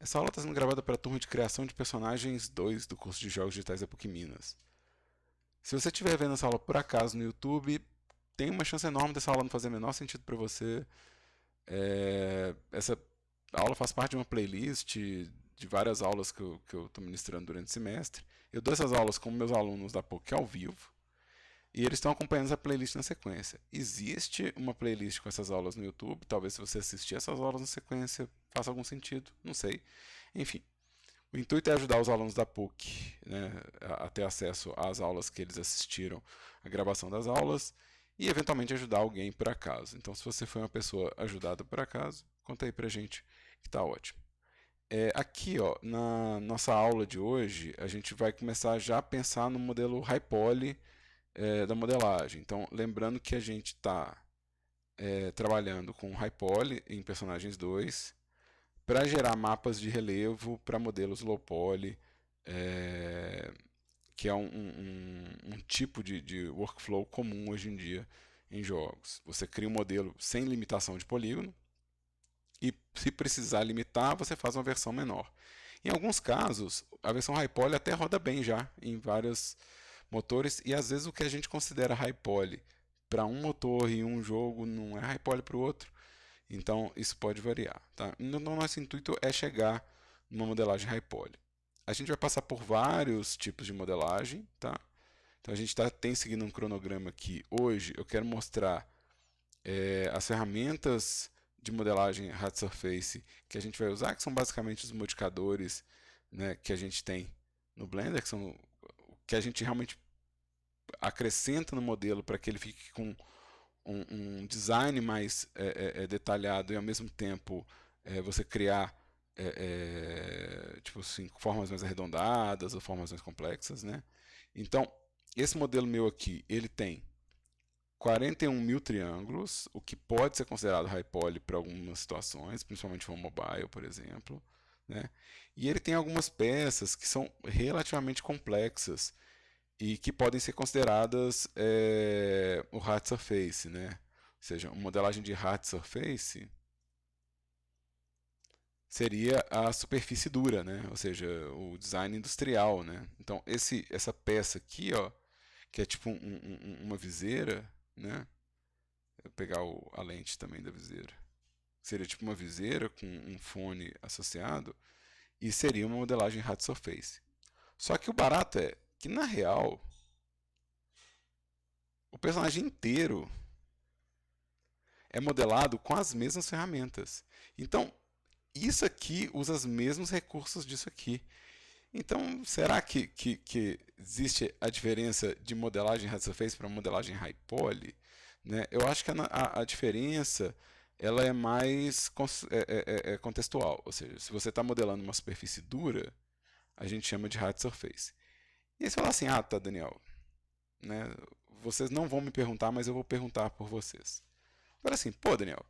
Essa aula está sendo gravada para a turma de Criação de Personagens 2 do curso de Jogos Digitais da PUC Minas. Se você estiver vendo essa aula por acaso no YouTube, tem uma chance enorme dessa aula não fazer o menor sentido para você. Essa aula faz parte de uma playlist de várias aulas que eu estou ministrando durante o semestre. Eu dou essas aulas com meus alunos da PUC ao vivo. E eles estão acompanhando essa playlist na sequência. Existe uma playlist com essas aulas no YouTube. Talvez se você assistir essas aulas na sequência faça algum sentido. Não sei. Enfim, o intuito é ajudar os alunos da PUC, né, a ter acesso às aulas que eles assistiram, a gravação das aulas, e eventualmente ajudar alguém por acaso. Então, se você foi uma pessoa ajudada por acaso, conta aí pra gente que tá ótimo. Aqui, ó, na nossa aula de hoje, a gente vai começar já a pensar no modelo high poly da modelagem. Então, lembrando que a gente está trabalhando com high poly em Personagens 2, para gerar mapas de relevo para modelos low poly, que é um tipo de workflow comum hoje em dia em jogos. Você cria um modelo sem limitação de polígono e, se precisar limitar, você faz uma versão menor. Em alguns casos, a versão high poly até roda bem já em vários motores, e às vezes o que a gente considera high poly para um motor e um jogo não é high poly para o outro. Então, isso pode variar. Tá? Então, nosso intuito é chegar numa modelagem high poly. A gente vai passar por vários tipos de modelagem. Tá? Então, a gente tem seguindo um cronograma aqui. Hoje, eu quero mostrar as ferramentas de modelagem hard surface que a gente vai usar, que são basicamente os modificadores, né, que a gente tem no Blender, que são o que a gente realmente acrescenta no modelo para que ele fique com um design mais detalhado e ao mesmo tempo você criar tipo assim, formas mais arredondadas ou formas mais complexas, né? Então, esse modelo meu aqui, ele tem 41 mil triângulos, o que pode ser considerado high poly para algumas situações, principalmente para o mobile, por exemplo. Né? E ele tem algumas peças que são relativamente complexas e que podem ser consideradas o hard surface, né? Ou seja, uma modelagem de hard surface seria a superfície dura, né? Ou seja, o design industrial, né? Então essa peça aqui, ó, que é tipo uma viseira, né? Eu vou pegar a lente também da viseira. Seria tipo uma viseira com um fone associado e seria uma modelagem hard surface. Só que o barato é que na real o personagem inteiro é modelado com as mesmas ferramentas. Então, isso aqui usa os mesmos recursos disso aqui. Então, será que existe a diferença de modelagem hard surface para modelagem high poly? Né? Eu acho que a diferença ela é mais contextual. Ou seja, se você está modelando uma superfície dura, a gente chama de hard surface. E aí você fala assim, ah, tá, Daniel, né? Vocês não vão me perguntar, mas eu vou perguntar por vocês. Agora assim, pô, Daniel,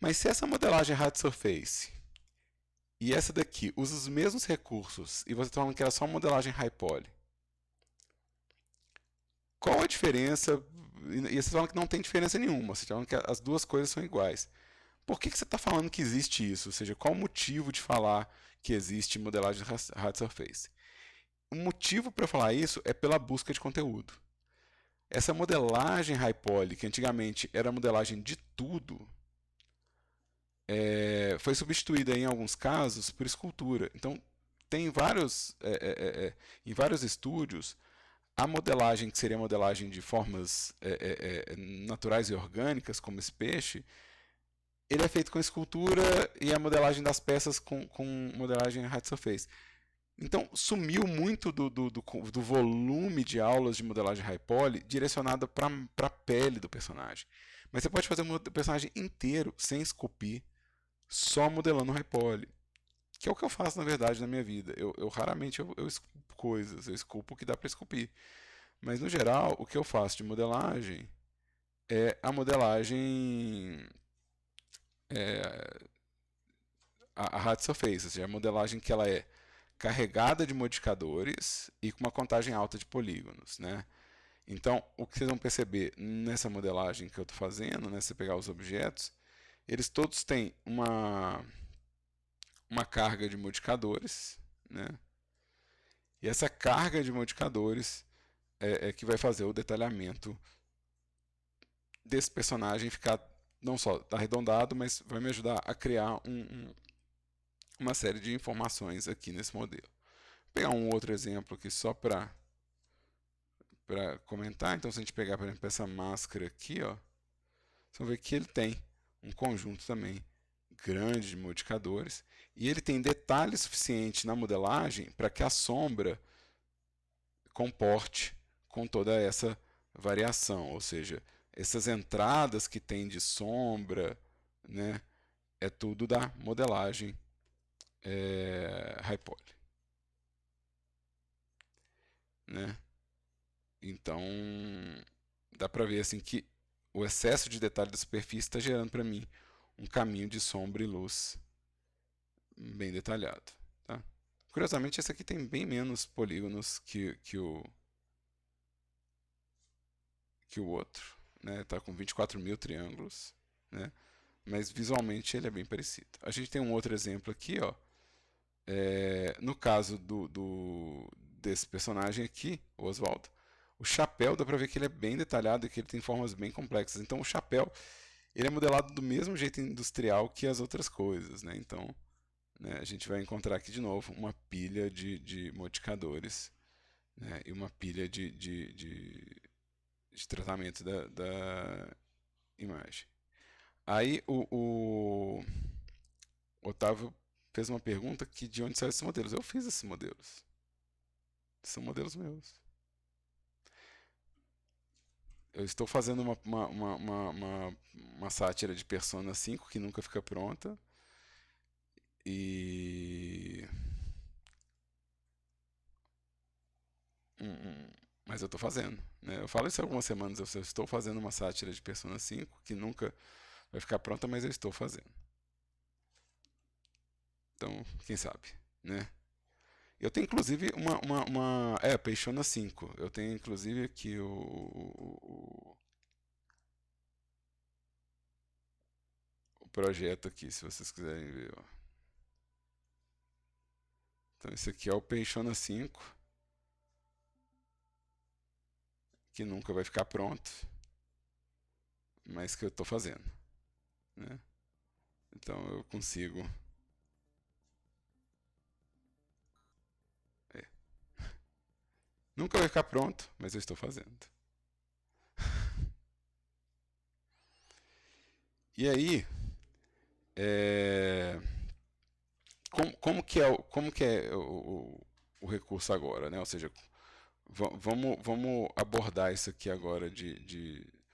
mas se essa modelagem é hard surface e essa daqui usa os mesmos recursos e você está falando que era só uma modelagem high poly, qual a diferença? E você está falando que não tem diferença nenhuma, você está falando que as duas coisas são iguais. Por que você está falando que existe isso? Ou seja, qual o motivo de falar que existe modelagem hard surface? O motivo para falar isso é pela busca de conteúdo. Essa modelagem high poly, que antigamente era modelagem de tudo, foi substituída em alguns casos por escultura. Então, tem em vários estúdios, a modelagem, que seria a modelagem de formas naturais e orgânicas, como esse peixe, ele é feito com escultura e a modelagem das peças com modelagem hard surface. Então, sumiu muito do volume de aulas de modelagem high poly direcionada para a pele do personagem. Mas você pode fazer um personagem inteiro sem esculpir, só modelando high poly. Que é o que eu faço, na verdade, na minha vida. Eu raramente eu esculpo coisas, eu esculpo o que dá para esculpir. Mas, no geral, o que eu faço de modelagem é a modelagem a hard surface, ou seja, a modelagem que ela é carregada de modificadores e com uma contagem alta de polígonos, né? Então, o que vocês vão perceber nessa modelagem que eu estou fazendo, né, se você pegar os objetos, eles todos têm uma carga de modificadores, né? E essa carga de modificadores é que vai fazer o detalhamento desse personagem ficar não só arredondado, mas vai me ajudar a criar uma série de informações aqui nesse modelo. Vou pegar um outro exemplo aqui só para comentar. Então, se a gente pegar, por exemplo, essa máscara aqui, ó, vocês vão ver que ele tem um conjunto também grande de modificadores e ele tem detalhe suficiente na modelagem para que a sombra comporte com toda essa variação, ou seja, essas entradas que tem de sombra, né, é tudo da modelagem High Poly, né? Então dá para ver assim que o excesso de detalhe da superfície está gerando para mim um caminho de sombra e luz bem detalhado. Tá? Curiosamente, esse aqui tem bem menos polígonos que o outro. Está com 24 mil triângulos, né? Mas visualmente ele é bem parecido. A gente tem um outro exemplo aqui, ó. No caso desse personagem aqui, o Oswaldo, o chapéu dá para ver que ele é bem detalhado e que ele tem formas bem complexas. Então o chapéu ele é modelado do mesmo jeito industrial que as outras coisas, né? Então, né, a gente vai encontrar aqui de novo uma pilha de modificadores, né, e uma pilha de tratamento da imagem. Aí o Otávio fez uma pergunta que de onde saem esses modelos? Eu fiz esses modelos. São modelos meus. Eu estou fazendo uma sátira de Persona 5 que nunca fica pronta. E. Mas eu estou fazendo. Né? Eu falo isso há algumas semanas. Eu estou fazendo uma sátira de Persona 5 que nunca vai ficar pronta, mas eu estou fazendo. Então, quem sabe, né? Eu tenho inclusive Persona 5. Eu tenho inclusive aqui o projeto aqui, se vocês quiserem ver. Ó. Então, esse aqui é o Persona 5, que nunca vai ficar pronto, mas que eu estou fazendo. Né? Então, eu consigo. É. Nunca vai ficar pronto, mas eu estou fazendo. E aí, como que é o recurso agora, né? Ou seja, vamos abordar isso aqui agora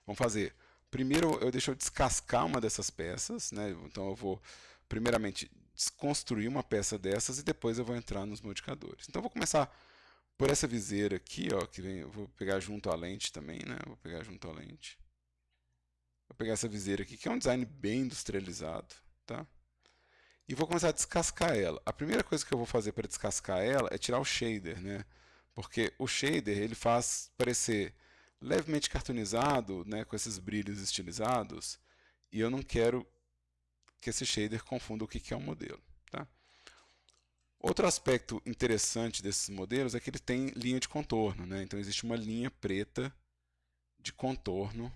vamos fazer. Primeiro deixo eu descascar uma dessas peças, né? Então eu vou primeiramente desconstruir uma peça dessas e depois eu vou entrar nos modificadores. Então eu vou começar por essa viseira aqui, ó, eu vou pegar junto à lente também, né? Vou pegar junto à lente. Vou pegar essa viseira aqui, que é um design bem industrializado, tá? E vou começar a descascar ela. A primeira coisa que eu vou fazer para descascar ela é tirar o shader, né? Porque o shader ele faz parecer levemente cartoonizado, né, com esses brilhos estilizados, e eu não quero que esse shader confunda o que é um modelo, tá? Outro aspecto interessante desses modelos é que ele tem linha de contorno, né? Então existe uma linha preta de contorno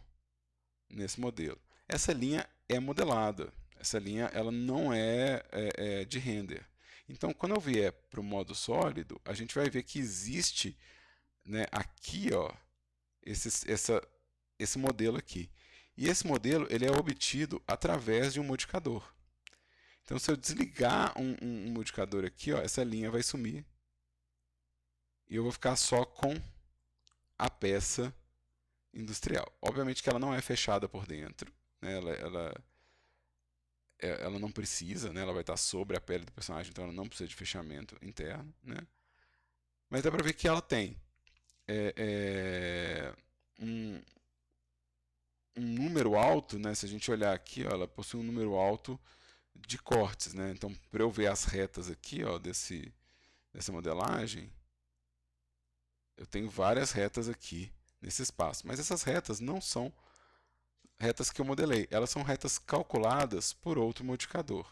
nesse modelo. Essa linha é modelada, essa linha ela não é de render. Então, quando eu vier para o modo sólido, a gente vai ver que existe, né, aqui, ó, esse modelo aqui. E esse modelo ele é obtido através de um modificador. Então, se eu desligar um modificador aqui, ó, essa linha vai sumir. E eu vou ficar só com a peça industrial. Obviamente que ela não é fechada por dentro. Né? Ela não precisa, né? Ela vai estar sobre a pele do personagem, então ela não precisa de fechamento interno. Né? Mas dá para ver que ela tem um número alto, né? Se a gente olhar aqui, ó, ela possui um número alto de cortes. Né? Então, para eu ver as retas aqui, ó, dessa modelagem, eu tenho várias retas aqui nesse espaço. Mas essas retas não são retas que eu modelei, elas são retas calculadas por outro modificador.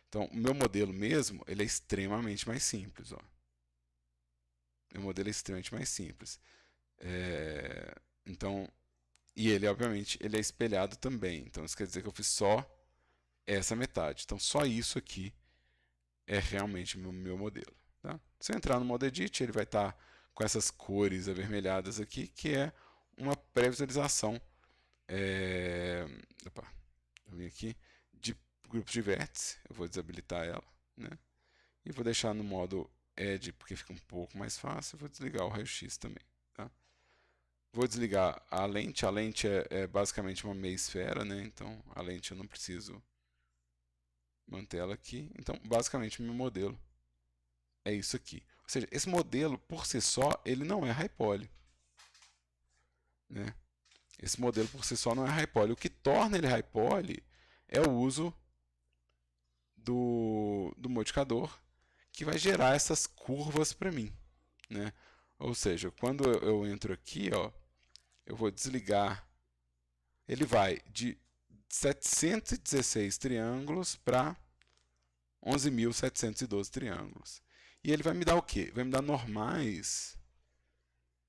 Então, o meu modelo mesmo, ele é extremamente mais simples, ó. Meu modelo é extremamente mais simples. Então, e ele, obviamente, ele é espelhado também. Então, isso quer dizer que eu fiz só essa metade. Então, só isso aqui é realmente o meu modelo. Tá? Se eu entrar no modo Edit, ele vai estar com essas cores avermelhadas aqui, que é uma pré-visualização. Opa, eu vim aqui de grupos de vértice. Eu vou desabilitar ela, né? E vou deixar no modo Edge, porque fica um pouco mais fácil. Vou desligar o raio-x também. Tá? Vou desligar a lente. A lente é basicamente uma meia esfera, né? Então a lente eu não preciso manter ela aqui. Então, basicamente, meu modelo é isso aqui. Ou seja, esse modelo, por si só, ele não é high poly, né? Esse modelo, por si só, não é high poly. O que torna ele high poly é o uso do modificador, que vai gerar essas curvas para mim, né? Ou seja, quando eu entro aqui, ó, eu vou desligar, ele vai de 716 triângulos para 11.712 triângulos. E ele vai me dar o quê? Vai me dar normais,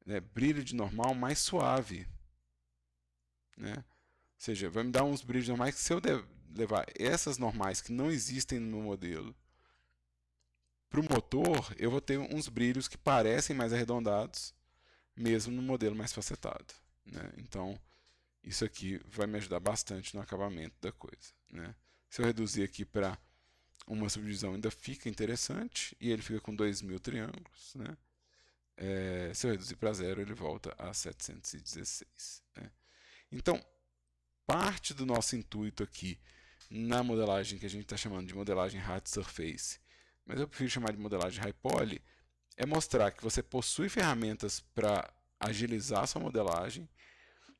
né, brilho de normal mais suave, né? Ou seja, vai me dar uns brilhos normais que se eu levar essas normais que não existem no meu modelo para o motor, eu vou ter uns brilhos que parecem mais arredondados, mesmo no modelo mais facetado, né? Então, isso aqui vai me ajudar bastante no acabamento da coisa, né? Se eu reduzir aqui para uma subdivisão, ainda fica interessante, e ele fica com 2.000 triângulos, né? Se eu reduzir para zero, ele volta a 716, né? Então, parte do nosso intuito aqui na modelagem que a gente está chamando de modelagem hard surface, mas eu prefiro chamar de modelagem high poly, é mostrar que você possui ferramentas para agilizar a sua modelagem,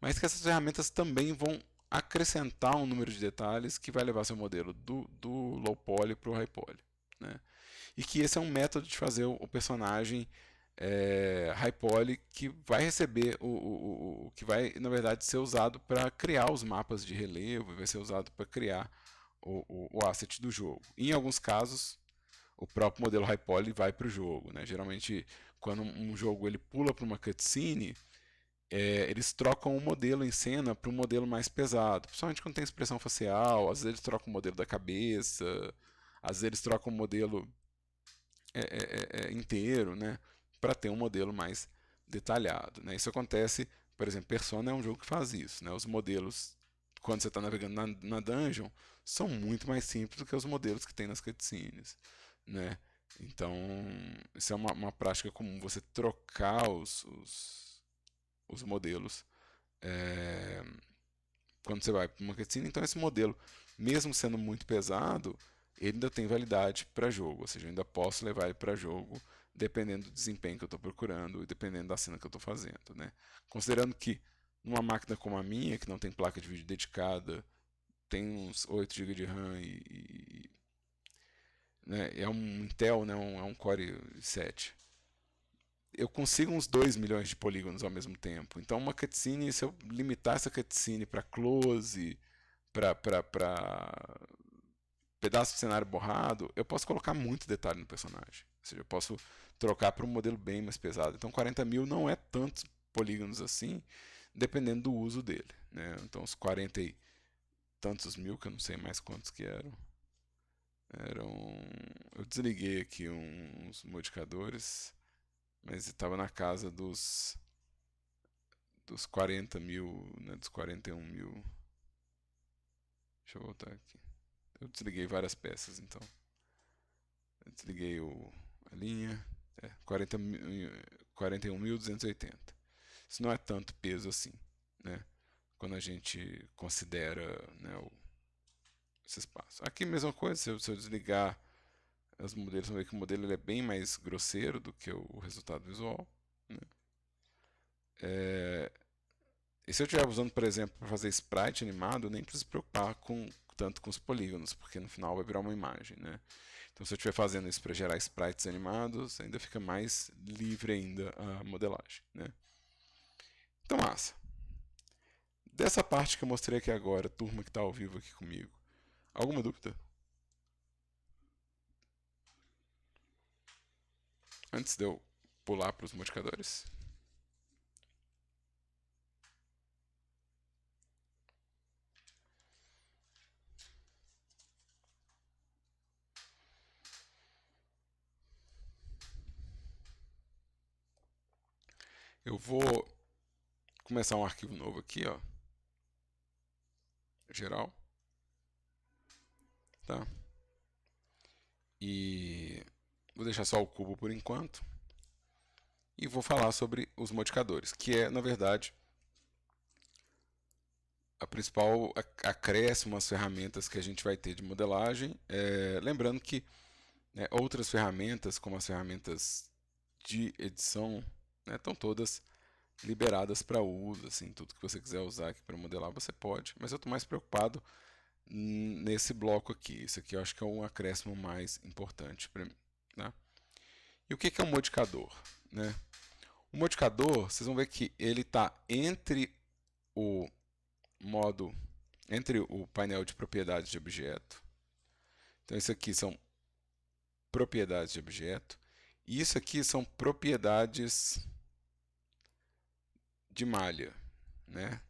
mas que essas ferramentas também vão acrescentar um número de detalhes que vai levar seu modelo do low poly para o high poly, né? E que esse é um método de fazer o personagem high poly que vai receber que vai na verdade ser usado para criar os mapas de relevo, vai ser usado para criar o asset do jogo. Em alguns casos, o próprio modelo high poly vai para o jogo, né? Geralmente, quando um jogo ele pula para uma cutscene, eles trocam o modelo em cena para um modelo mais pesado, principalmente quando tem expressão facial. Às vezes eles trocam o modelo da cabeça, às vezes eles trocam o modelo inteiro, né, para ter um modelo mais detalhado, né? Isso acontece, por exemplo, Persona é um jogo que faz isso, né? Os modelos, quando você está navegando na dungeon, são muito mais simples do que os modelos que tem nas cutscenes, né? Então, isso é uma prática comum, você trocar os modelos é, quando você vai para uma cutscene. Então, esse modelo, mesmo sendo muito pesado, ele ainda tem validade para jogo, ou seja, eu ainda posso levar ele para jogo dependendo do desempenho que eu estou procurando e dependendo da cena que eu estou fazendo, né? Considerando que numa máquina como a minha, que não tem placa de vídeo dedicada, tem uns 8 GB de RAM né, é um Intel, né, é um Core 7. Eu consigo uns 2 milhões de polígonos ao mesmo tempo. Então, uma cutscene, se eu limitar essa cutscene para close, para pedaço de cenário borrado, eu posso colocar muito detalhe no personagem. Ou seja, eu posso trocar para um modelo bem mais pesado. Então 40.000 não é tantos polígonos assim, dependendo do uso dele, né? Então os 40 e tantos mil, que eu não sei mais quantos que eram. Eu desliguei aqui uns modificadores, mas estava na casa dos 40.000, né, dos 41.000. Deixa eu voltar aqui. Eu desliguei várias peças, então. Eu desliguei a linha. 41.280. Isso não é tanto peso assim, né? Quando a gente considera, né, esse espaço. Aqui, mesma coisa, se eu desligar os modelos, você vê que o modelo ele é bem mais grosseiro do que o resultado visual, né? E se eu estiver usando, por exemplo, para fazer sprite animado, eu nem preciso se preocupar tanto com os polígonos, porque no final vai virar uma imagem, né? Então, se eu estiver fazendo isso para gerar sprites animados, ainda fica mais livre ainda a modelagem, né? Então, massa. Dessa parte que eu mostrei aqui agora, turma que está ao vivo aqui comigo, alguma dúvida? Antes de eu pular para os modificadores. Eu vou começar um arquivo novo aqui, ó, geral, tá? E vou deixar só o cubo por enquanto. E vou falar sobre os modificadores, que é, na verdade, a principal acréscimo às ferramentas que a gente vai ter de modelagem. Lembrando que, né, outras ferramentas, como as ferramentas de edição, né, estão todas liberadas para uso. Assim, tudo que você quiser usar aqui para modelar, você pode. Mas eu estou mais preocupado nesse bloco aqui. Isso aqui eu acho que é um acréscimo mais importante para mim. Né? E o que é um modificador? Né? O modificador, vocês vão ver que ele está entre o painel de propriedades de objeto. Então, isso aqui são propriedades de objeto. E isso aqui são propriedades de malha, né?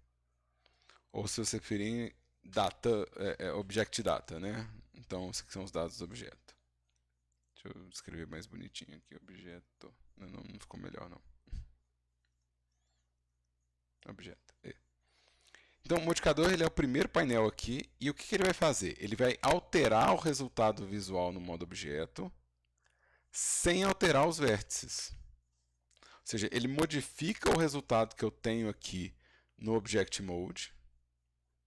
Ou, se você preferir, data, object data, né? Então, esses aqui são os dados do objeto. Deixa eu escrever mais bonitinho aqui, objeto. Não ficou melhor, não. Objeto. Então, o modificador ele é o primeiro painel aqui, e o que ele vai fazer? Ele vai alterar o resultado visual no modo objeto, sem alterar os vértices. Ou seja, ele modifica o resultado que eu tenho aqui no Object Mode,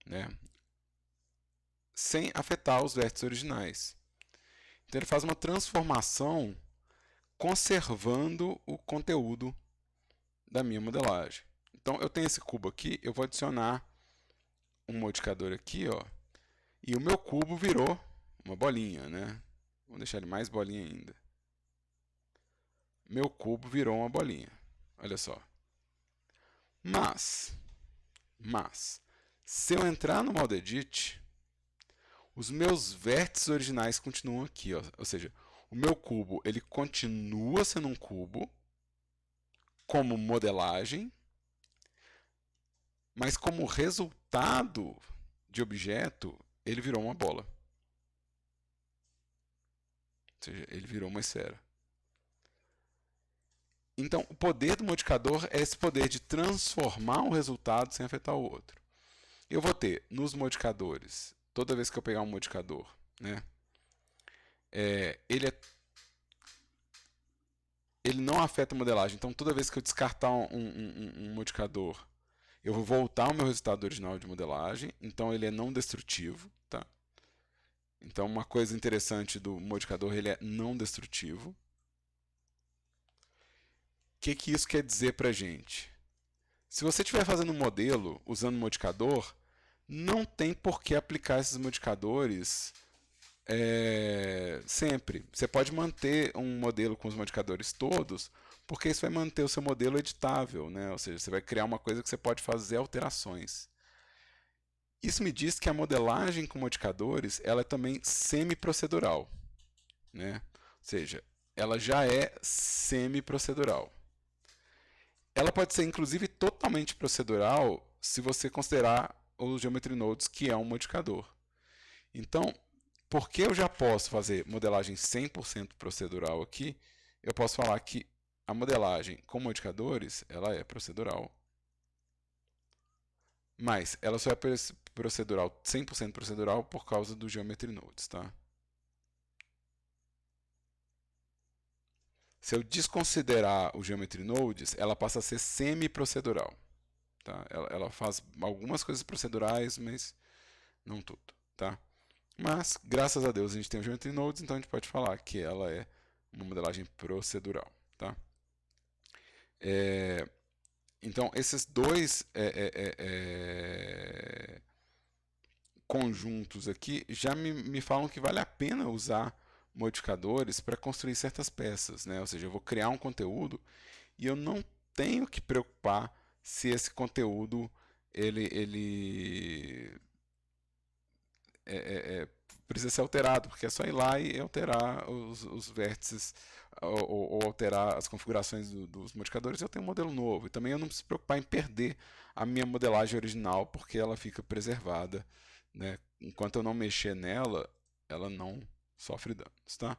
né, sem afetar os vértices originais. Então, ele faz uma transformação conservando o conteúdo da minha modelagem. Então, eu tenho esse cubo aqui, eu vou adicionar um modificador aqui, ó, e o meu cubo virou uma bolinha, né? Vou deixar ele mais bolinha ainda. Meu cubo virou uma bolinha. Olha só. Mas, se eu entrar no modo Edit, os meus vértices originais continuam aqui, ó. Ou seja, o meu cubo ele continua sendo um cubo como modelagem, mas como resultado de objeto, ele virou uma bola. Ou seja, ele virou uma esfera. Então, o poder do modificador é esse poder de transformar um resultado sem afetar o outro. Eu vou ter nos modificadores, toda vez que eu pegar um modificador, né, ele não afeta a modelagem. Então, toda vez que eu descartar um modificador, eu vou voltar ao meu resultado original de modelagem. Então, ele é não destrutivo. Tá? Então, uma coisa interessante do modificador, ele é não destrutivo. O que isso quer dizer para a gente? Se você estiver fazendo um modelo usando modificador, não tem por que aplicar esses modificadores sempre. Você pode manter um modelo com os modificadores todos, porque isso vai manter o seu modelo editável, né? Ou seja, você vai criar uma coisa que você pode fazer alterações. Isso me diz que a modelagem com modificadores ela é também semi-procedural, né? Ou seja, ela já é semi-procedural. Ela pode ser, inclusive, totalmente procedural se você considerar o Geometry Nodes, que é um modificador. Então, porque eu já posso fazer modelagem 100% procedural aqui, eu posso falar que a modelagem com modificadores ela é procedural. Mas ela só é procedural, 100% procedural por causa do Geometry Nodes. Tá? Se eu desconsiderar o Geometry Nodes, ela passa a ser semi-procedural. Tá? Ela faz algumas coisas procedurais, mas não tudo. Tá? Mas, graças a Deus, a gente tem o Geometry Nodes, então a gente pode falar que ela é uma modelagem procedural. Tá? Então, esses dois conjuntos aqui já me falam que vale a pena usar modificadores para construir certas peças. Né? Ou seja, eu vou criar um conteúdo e eu não tenho que preocupar se esse conteúdo ele precisa ser alterado, porque é só ir lá e alterar os vértices ou alterar as configurações dos modificadores e eu tenho um modelo novo. E também eu não preciso me preocupar em perder a minha modelagem original, porque ela fica preservada, né? Enquanto eu não mexer nela, ela não sofre danos, tá?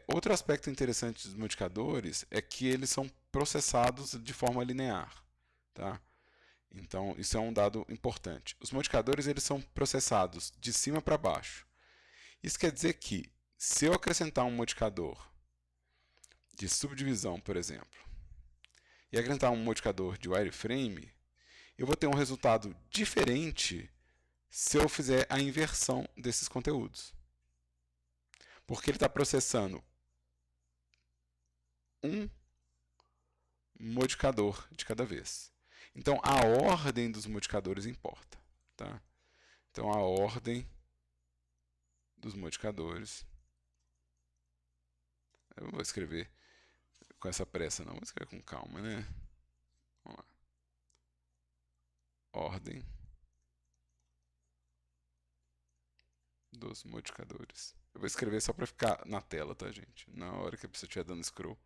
Outro aspecto interessante dos modificadores é que eles são processados de forma linear, tá? Então, isso é um dado importante. Os modificadores eles são processados de cima para baixo. Isso quer dizer que, se eu acrescentar um modificador de subdivisão, por exemplo, e acrescentar um modificador de wireframe, eu vou ter um resultado diferente se eu fizer a inversão desses conteúdos. Porque ele está processando um modificador de cada vez. Então, a ordem dos modificadores importa. Tá? Então, a ordem dos modificadores. Eu não vou escrever com essa pressa, não. Vou escrever com calma, né? Vamos lá. Ordem dos modificadores. Eu vou escrever só para ficar na tela, tá, gente? Na hora que a pessoa estiver dando scroll.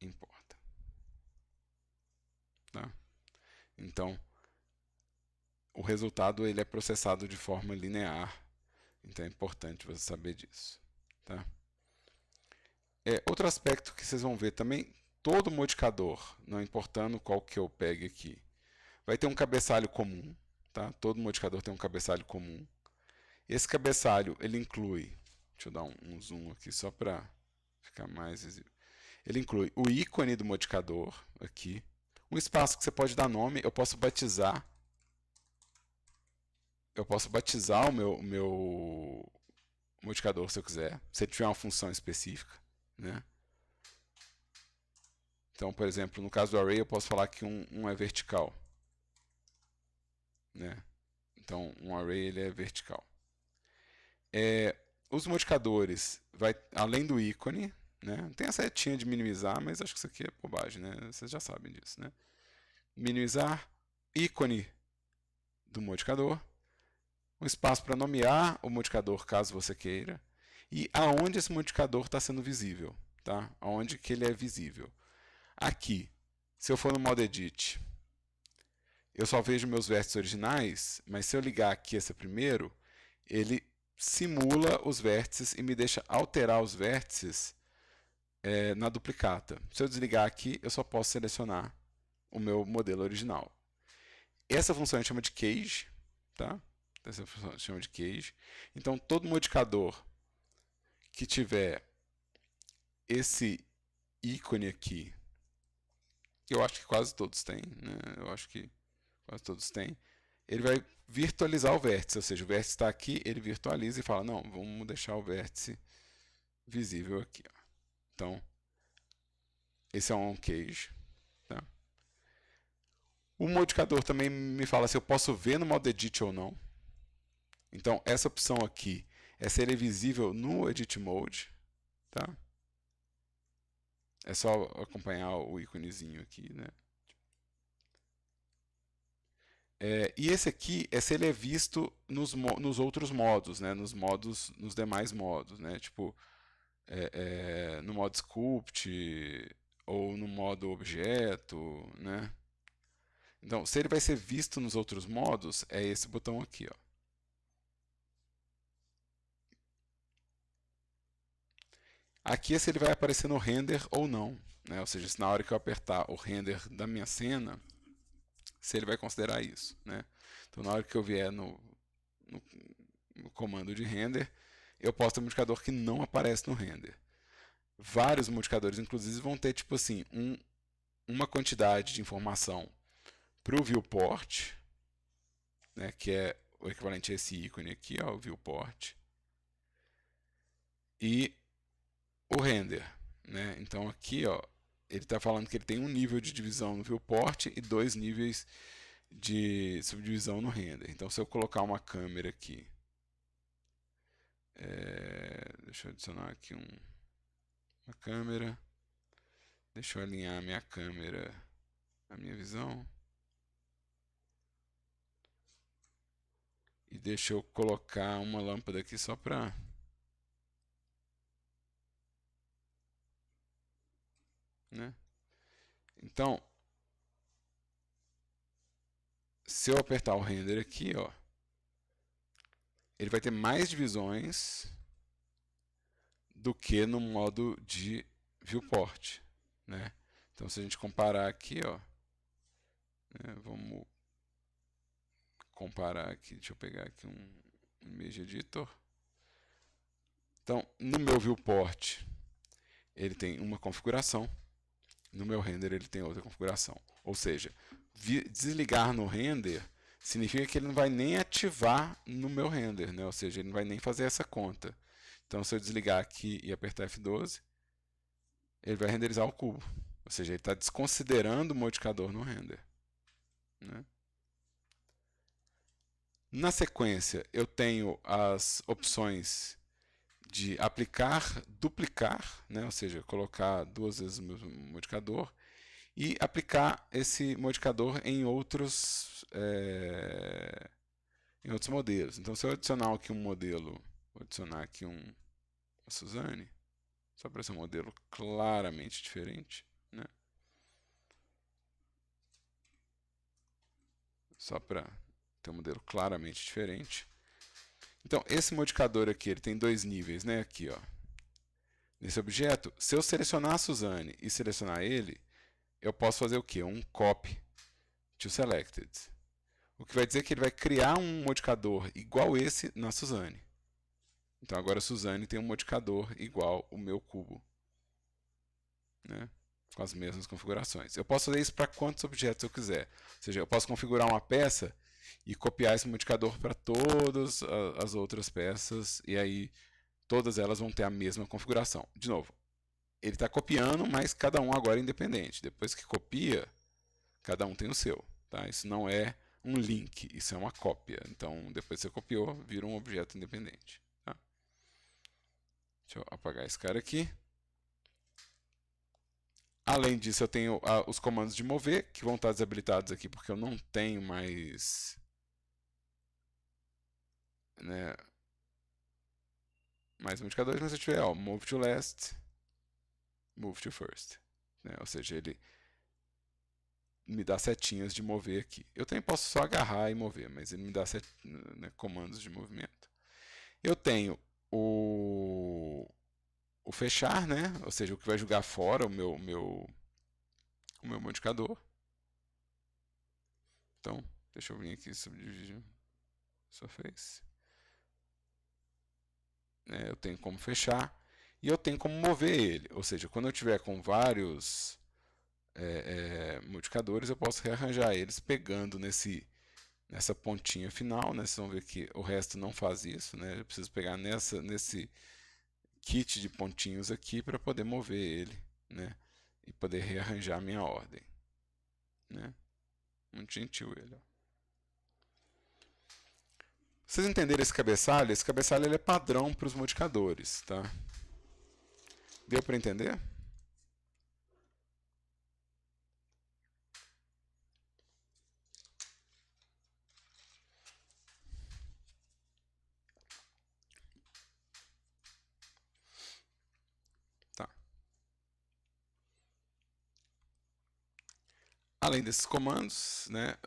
Importa. Tá? Então, o resultado ele é processado de forma linear. Então é importante você saber disso. Tá? Outro aspecto que vocês vão ver também, todo modificador, não importando qual que eu pegue aqui, vai ter um cabeçalho comum. Tá? Todo modificador tem um cabeçalho comum. Esse cabeçalho ele inclui, deixa eu dar um zoom aqui só para ficar mais visível. Ele inclui o ícone do modificador aqui, um espaço que você pode dar nome, eu posso batizar o meu modificador se eu quiser, se ele tiver uma função específica, né? Então, por exemplo, no caso do array, eu posso falar que um é vertical, né? Então, um array ele é vertical. Os modificadores, além do ícone, né? Tem a setinha de minimizar, mas acho que isso aqui é bobagem, né? Vocês já sabem disso, né? Minimizar, ícone do modificador, um espaço para nomear o modificador caso você queira, e aonde esse modificador está sendo visível, tá? Aonde que ele é visível. Aqui, se eu for no modo edit, eu só vejo meus vértices originais, mas se eu ligar aqui esse primeiro, ele simula os vértices e me deixa alterar os vértices na duplicata. Se eu desligar aqui, eu só posso selecionar o meu modelo original. Essa função a gente chama de cage, tá? Essa função a gente chama de cage. Então, todo modificador que tiver esse ícone aqui, que eu acho que quase todos têm, né? Eu acho que quase todos têm, ele vai virtualizar o vértice, ou seja, o vértice está aqui, ele virtualiza e fala, não, vamos deixar o vértice visível aqui. Ó. Então, esse é um cage. Tá? O modificador também me fala se eu posso ver no modo edit ou não. Então, essa opção aqui é se ele é visível no edit mode. Tá? É só acompanhar o íconezinho aqui, né? E esse aqui é se ele é visto nos outros modos, né? Nos demais modos, né? Tipo, no modo sculpt ou no modo objeto, né? Então, se ele vai ser visto nos outros modos, é esse botão aqui, ó. Aqui é se ele vai aparecer no render ou não, né? Ou seja, se na hora que eu apertar o render da minha cena, se ele vai considerar isso, né? Então, na hora que eu vier no comando de render, eu posso ter um modificador que não aparece no render. Vários modificadores, inclusive, vão ter tipo assim uma quantidade de informação para o viewport, né, que é o equivalente a esse ícone aqui, ó, o viewport, e o render. Né? Então aqui ó, ele está falando que ele tem um nível de divisão no viewport e 2 níveis de subdivisão no render. Então se eu colocar uma câmera aqui, deixa eu adicionar aqui uma câmera. Deixa eu alinhar a minha câmera, a minha visão. deixa eu colocar uma lâmpada aqui só para... né? Então, se eu apertar o render aqui, ó, ele vai ter mais divisões do que no modo de viewport, né? Então, se a gente comparar aqui, ó, né, vamos comparar aqui, deixa eu pegar aqui um Image Editor. Então, no meu viewport, ele tem uma configuração, no meu render ele tem outra configuração. Ou seja, desligar no render significa que ele não vai nem ativar no meu render, né? Ou seja, ele não vai nem fazer essa conta. Então, se eu desligar aqui e apertar F12, ele vai renderizar o cubo. Ou seja, ele está desconsiderando o modificador no render, né? Na sequência, eu tenho as opções de aplicar, duplicar, né? Ou seja, colocar duas vezes o mesmo modificador, e aplicar esse modificador em outros modelos. Então, se eu adicionar aqui um modelo, vou adicionar aqui uma Suzane, só para ser um modelo claramente diferente, né? Só para ter um modelo claramente diferente. Então, esse modificador aqui, ele tem dois níveis, né? Aqui, ó. Nesse objeto, se eu selecionar a Suzane e selecionar ele, eu posso fazer o quê? Um copy to selected. O que vai dizer que ele vai criar um modificador igual esse na Suzane. Então agora a Suzane tem um modificador igual o meu cubo, né? Com as mesmas configurações. Eu posso fazer isso para quantos objetos eu quiser. Ou seja, eu posso configurar uma peça e copiar esse modificador para todas as outras peças, e aí todas elas vão ter a mesma configuração. De novo, ele está copiando, mas cada um agora é independente. Depois que copia, cada um tem o seu. Tá? Isso não é um link, isso é uma cópia. Então, depois que você copiou, vira um objeto independente. Tá? Deixa eu apagar esse cara aqui. Além disso, eu tenho os comandos de mover, que vão estar desabilitados aqui, porque eu não tenho mais... né, mais modificadores, mas se eu tiver, ó, move to last, move to first. Né? Ou seja, ele me dá setinhas de mover aqui. Eu também posso só agarrar e mover, mas ele me dá comandos de movimento. Eu tenho o fechar, né? Ou seja, o que vai jogar fora o meu modificador. Então, deixa eu vir aqui e subdividir surface. Eu tenho como fechar e eu tenho como mover ele. Ou seja, quando eu tiver com vários modificadores, eu posso rearranjar eles pegando nessa pontinha final, né? Vocês vão ver que o resto não faz isso, né? Eu preciso pegar nesse kit de pontinhos aqui para poder mover ele, né? E poder rearranjar a minha ordem, né? Muito gentil ele. Ó. Vocês entenderam esse cabeçalho? Esse cabeçalho ele é padrão para os modificadores, tá? Deu para entender? Tá. Além desses comandos, né,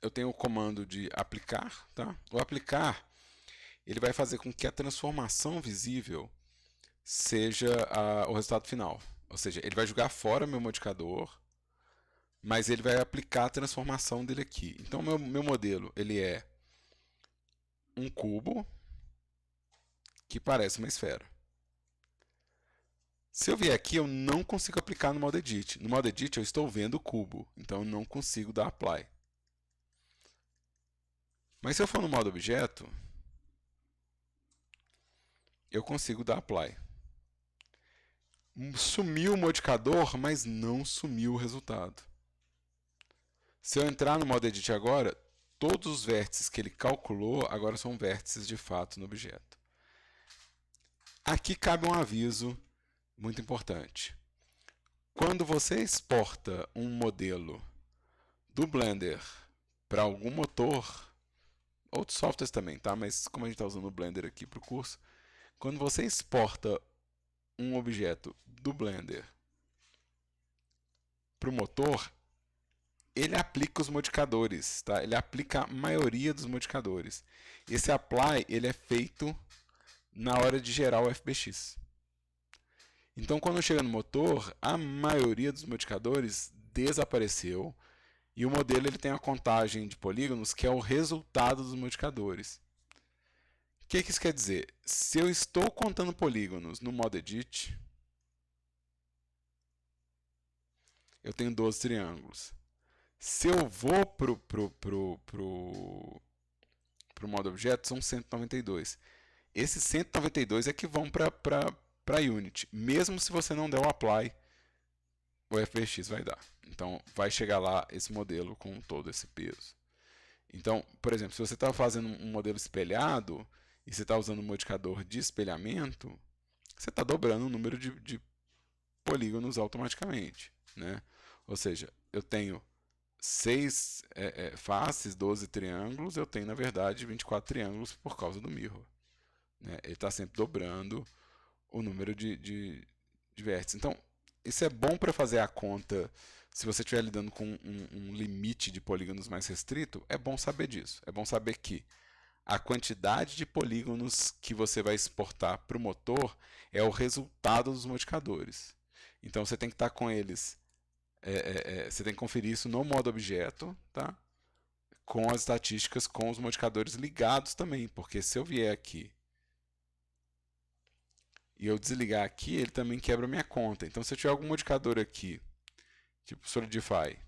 eu tenho o comando de aplicar. Tá? O aplicar ele vai fazer com que a transformação visível seja o resultado final. Ou seja, ele vai jogar fora meu modificador, mas ele vai aplicar a transformação dele aqui. Então, meu modelo ele é um cubo que parece uma esfera. Se eu vier aqui, eu não consigo aplicar no modo Edit. No modo Edit, eu estou vendo o cubo, então eu não consigo dar Apply. Mas se eu for no modo Objeto, eu consigo dar Apply. Sumiu o modificador, mas não sumiu o resultado. Se eu entrar no modo Edit agora, todos os vértices que ele calculou agora são vértices de fato no objeto. Aqui cabe um aviso muito importante. Quando você exporta um modelo do Blender para algum motor, outros softwares também, tá? Mas como a gente está usando o Blender aqui para o curso, quando você exporta um objeto do Blender para o motor, ele aplica os modificadores, tá? Ele aplica a maioria dos modificadores. Esse apply ele é feito na hora de gerar o FBX. Então, quando chega no motor, a maioria dos modificadores desapareceu e o modelo ele tem a contagem de polígonos que é o resultado dos modificadores. O que isso quer dizer? Se eu estou contando polígonos no modo Edit, eu tenho 12 triângulos. Se eu vou pro modo objeto, são 192. Esses 192 é que vão para Unity. Mesmo se você não der o apply, o FBX vai dar. Então, vai chegar lá esse modelo com todo esse peso. Então, por exemplo, se você está fazendo um modelo espelhado e você está usando um modificador de espelhamento, você está dobrando o número de polígonos automaticamente, né? Ou seja, eu tenho 6 faces, 12 triângulos, eu tenho, na verdade, 24 triângulos por causa do mirror. Né? Ele está sempre dobrando o número de vértices. Então, isso é bom para fazer a conta. Se você estiver lidando com um limite de polígonos mais restrito, é bom saber disso. É bom saber que a quantidade de polígonos que você vai exportar para o motor é o resultado dos modificadores. Então você tem que estar com eles. Você tem que conferir isso no modo objeto, tá? Com as estatísticas, com os modificadores ligados também. Porque se eu vier aqui e eu desligar aqui, ele também quebra a minha conta. Então se eu tiver algum modificador aqui, tipo Solidify,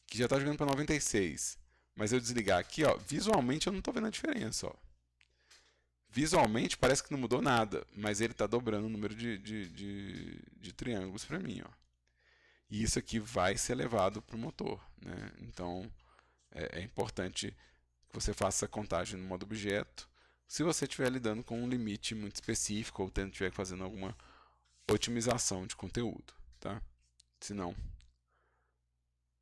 que já está jogando para 96, mas eu desligar aqui, ó, visualmente eu não estou vendo a diferença. Ó. Visualmente parece que não mudou nada, mas ele está dobrando o número de triângulos para mim. Ó. E isso aqui vai ser levado para o motor. Né? Então é importante que você faça a contagem no modo objeto. Se você estiver lidando com um limite muito específico ou estiver fazendo alguma otimização de conteúdo. Tá? Senão,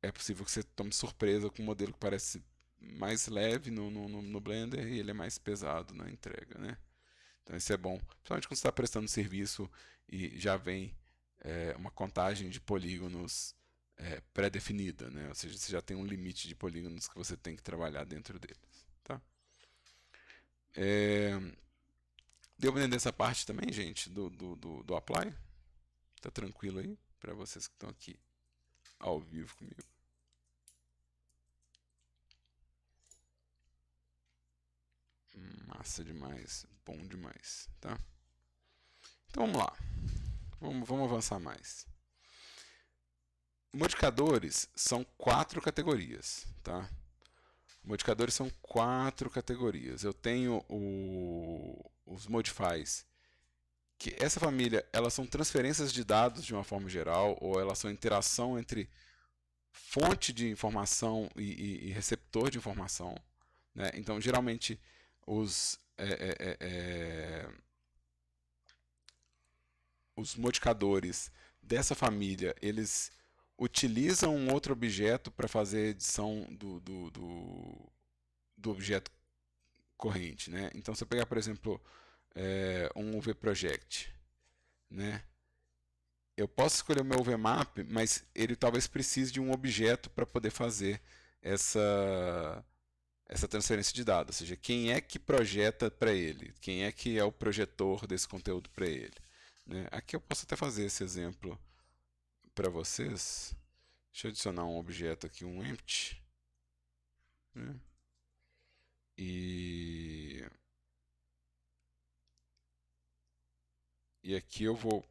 é possível que você tome surpresa com um modelo que parece mais leve no Blender e ele é mais pesado na entrega, né? Então isso é bom, principalmente quando você está prestando serviço e já vem uma contagem de polígonos pré-definida, né? Ou seja, você já tem um limite de polígonos que você tem que trabalhar dentro deles, tá? Deu para entender essa parte também, gente, do apply? Tá tranquilo aí para vocês que estão aqui ao vivo comigo? Massa demais, bom demais, tá? Então vamos lá, vamos avançar mais. Modificadores são 4 categorias, tá? Modificadores são 4 categorias. Eu tenho os modifies, que essa família, elas são transferências de dados de uma forma geral, ou elas são interação entre fonte de informação e receptor de informação. Né? Então, geralmente, os modificadores dessa família, eles utilizam um outro objeto para fazer a edição do objeto corrente. Né? Então, se eu pegar, por exemplo, um UV Project, né? Eu posso escolher o meu UVMap, mas ele talvez precise de um objeto para poder fazer essa transferência de dados. Ou seja, quem é que projeta para ele? Quem é que é o projetor desse conteúdo para ele? Né? Aqui eu posso até fazer esse exemplo para vocês. Deixa eu adicionar um objeto aqui, um empty. Né? E aqui eu vou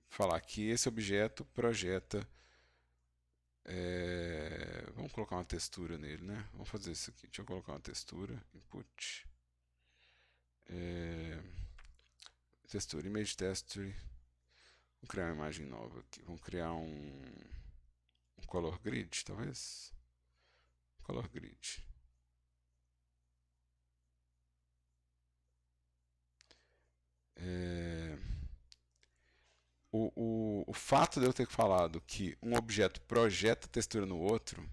falar que esse objeto projeta. Vamos colocar uma textura nele, né? Vamos fazer isso aqui. Deixa eu colocar uma textura. Input. Textura, image texture. Vamos criar uma imagem nova aqui. Vamos criar um color grid, talvez. Color grid. O fato de eu ter falado que um objeto projeta textura no outro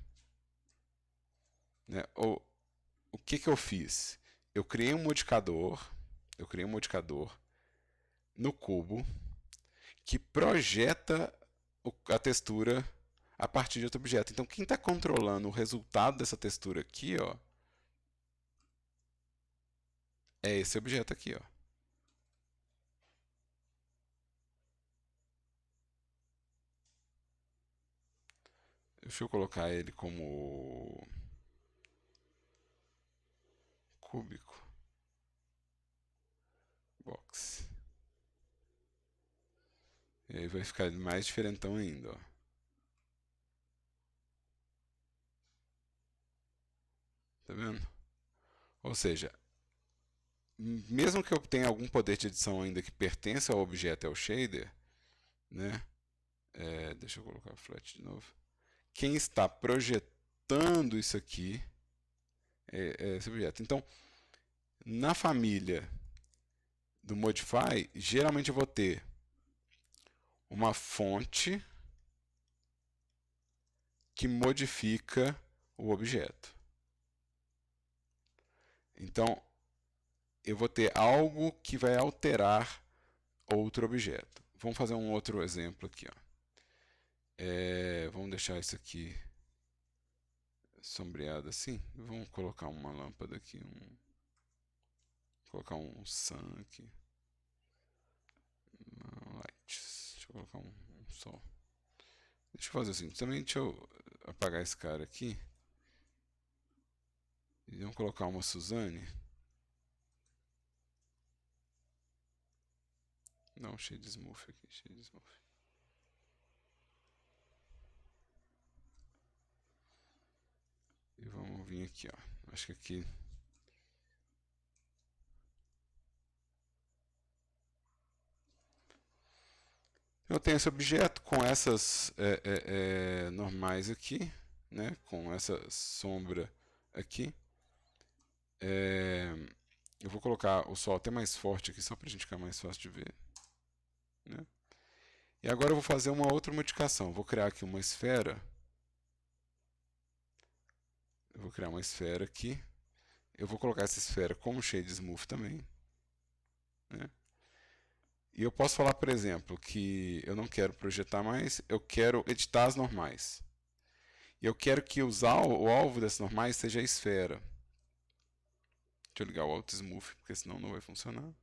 Né? O que que eu fiz? Eu criei um modificador no cubo que projeta a textura a partir de outro objeto. Então, quem está controlando o resultado dessa textura aqui, ó, é esse objeto aqui, ó. Deixa eu colocar ele como cúbico box. E aí vai ficar mais diferentão ainda, ó. Tá vendo? Ou seja, mesmo que eu tenha algum poder de edição ainda que pertence ao objeto e ao shader, né? Deixa eu colocar flat de novo. Quem está projetando isso aqui é esse objeto. Então, na família do Modify, geralmente eu vou ter uma fonte que modifica o objeto. Então, eu vou ter algo que vai alterar outro objeto. Vamos fazer um outro exemplo aqui. Ó. Vamos deixar isso aqui sombreado assim. Vamos colocar uma lâmpada aqui. Colocar um sun aqui. Lights. Deixa eu colocar um sol. Deixa eu fazer assim. Também deixa eu apagar esse cara aqui. E vamos colocar uma Suzane. Não, shade smooth aqui. Shade smooth. E vamos vir aqui, ó. Acho que aqui. Eu tenho esse objeto com essas normais aqui, né? Com essa sombra aqui. Eu vou colocar o sol até mais forte aqui, só para a gente ficar mais fácil de ver. Né? E agora eu vou fazer uma outra modificação. Vou criar aqui uma esfera. Eu vou criar uma esfera aqui. Eu vou colocar essa esfera como shade smooth também. Né? E eu posso falar, por exemplo, que eu não quero projetar mais, eu quero editar as normais. E eu quero que o alvo dessas normais seja a esfera. Deixa eu ligar o Alt Smooth, porque senão não vai funcionar.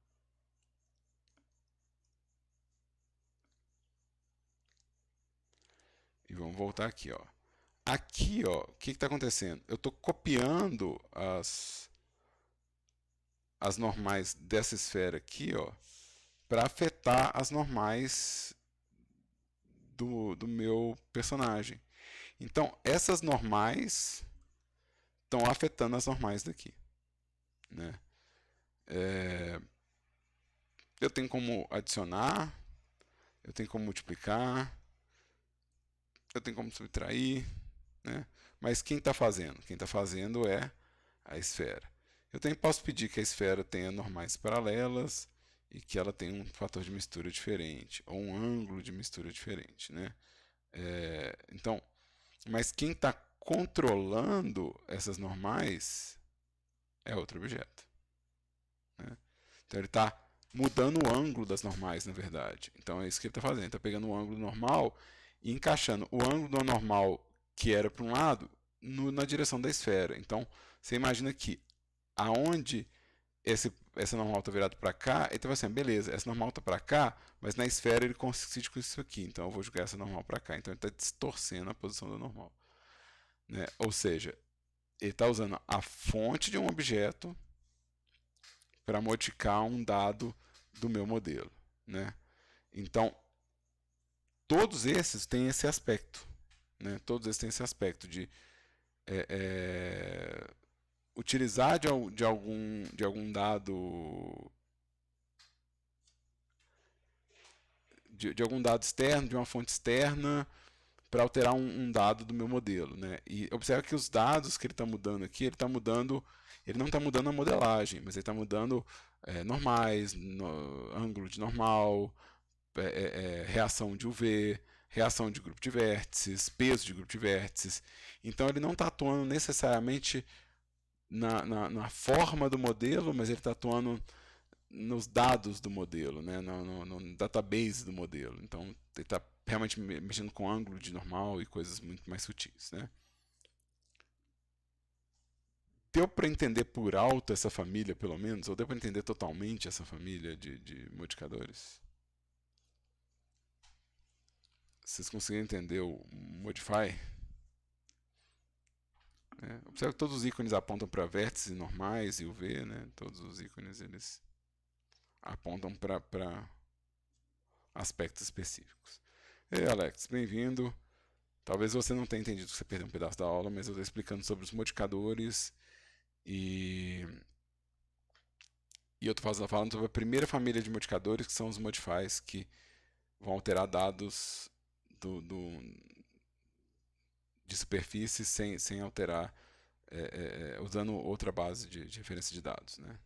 E vamos voltar aqui, ó. Aqui, ó, o que está acontecendo? Eu estou copiando as normais dessa esfera aqui, ó, para afetar as normais do meu personagem. Então, essas normais estão afetando as normais daqui. Né? Eu tenho como adicionar, eu tenho como multiplicar, eu tenho como subtrair, né? Mas quem está fazendo? Quem está fazendo é a esfera. Eu também posso pedir que a esfera tenha normais paralelas e que ela tenha um fator de mistura diferente, ou um ângulo de mistura diferente. Né? Então, mas quem está controlando essas normais é outro objeto. Né? Então ele está mudando o ângulo das normais, na verdade. Então é isso que ele está fazendo. Ele está pegando o ângulo normal e encaixando o ângulo do normal que era para um lado na direção da esfera. Então você imagina que aonde essa normal está virada para cá, ele está assim, beleza, essa normal está para cá, mas na esfera ele coincide com isso aqui. Então eu vou jogar essa normal para cá. Então ele está distorcendo a posição da normal. Né? Ou seja, ele está usando a fonte de um objeto para modificar um dado do meu modelo. Né? Então, todos esses têm esse aspecto. Né? Todos esses têm esse aspecto de utilizar de algum dado de algum dado externo, de uma fonte externa, para alterar um dado do meu modelo. Né? E observa que os dados que ele está mudando aqui, ele não está mudando a modelagem, mas ele está mudando normais, ângulo de normal, reação de UV, reação de grupo de vértices, peso de grupo de vértices. Então ele não está atuando necessariamente na forma do modelo, mas ele está atuando nos dados do modelo, né? no database do modelo. Então ele está realmente mexendo com ângulo de normal e coisas muito mais sutis, né? Deu para entender por alto essa família, pelo menos? Ou deu para entender totalmente essa família de modificadores? Vocês conseguiram entender o Modify? Observe que todos os ícones apontam para vértices normais e UV, né? Todos os ícones eles apontam para aspectos específicos. Ei, Alex, bem-vindo. Talvez você não tenha entendido que você perdeu um pedaço da aula, mas eu estou explicando sobre os modificadores e eu estou falando sobre a primeira família de modificadores, que são os modifies, que vão alterar dados de superfície sem alterar, usando outra base de referência de dados, né?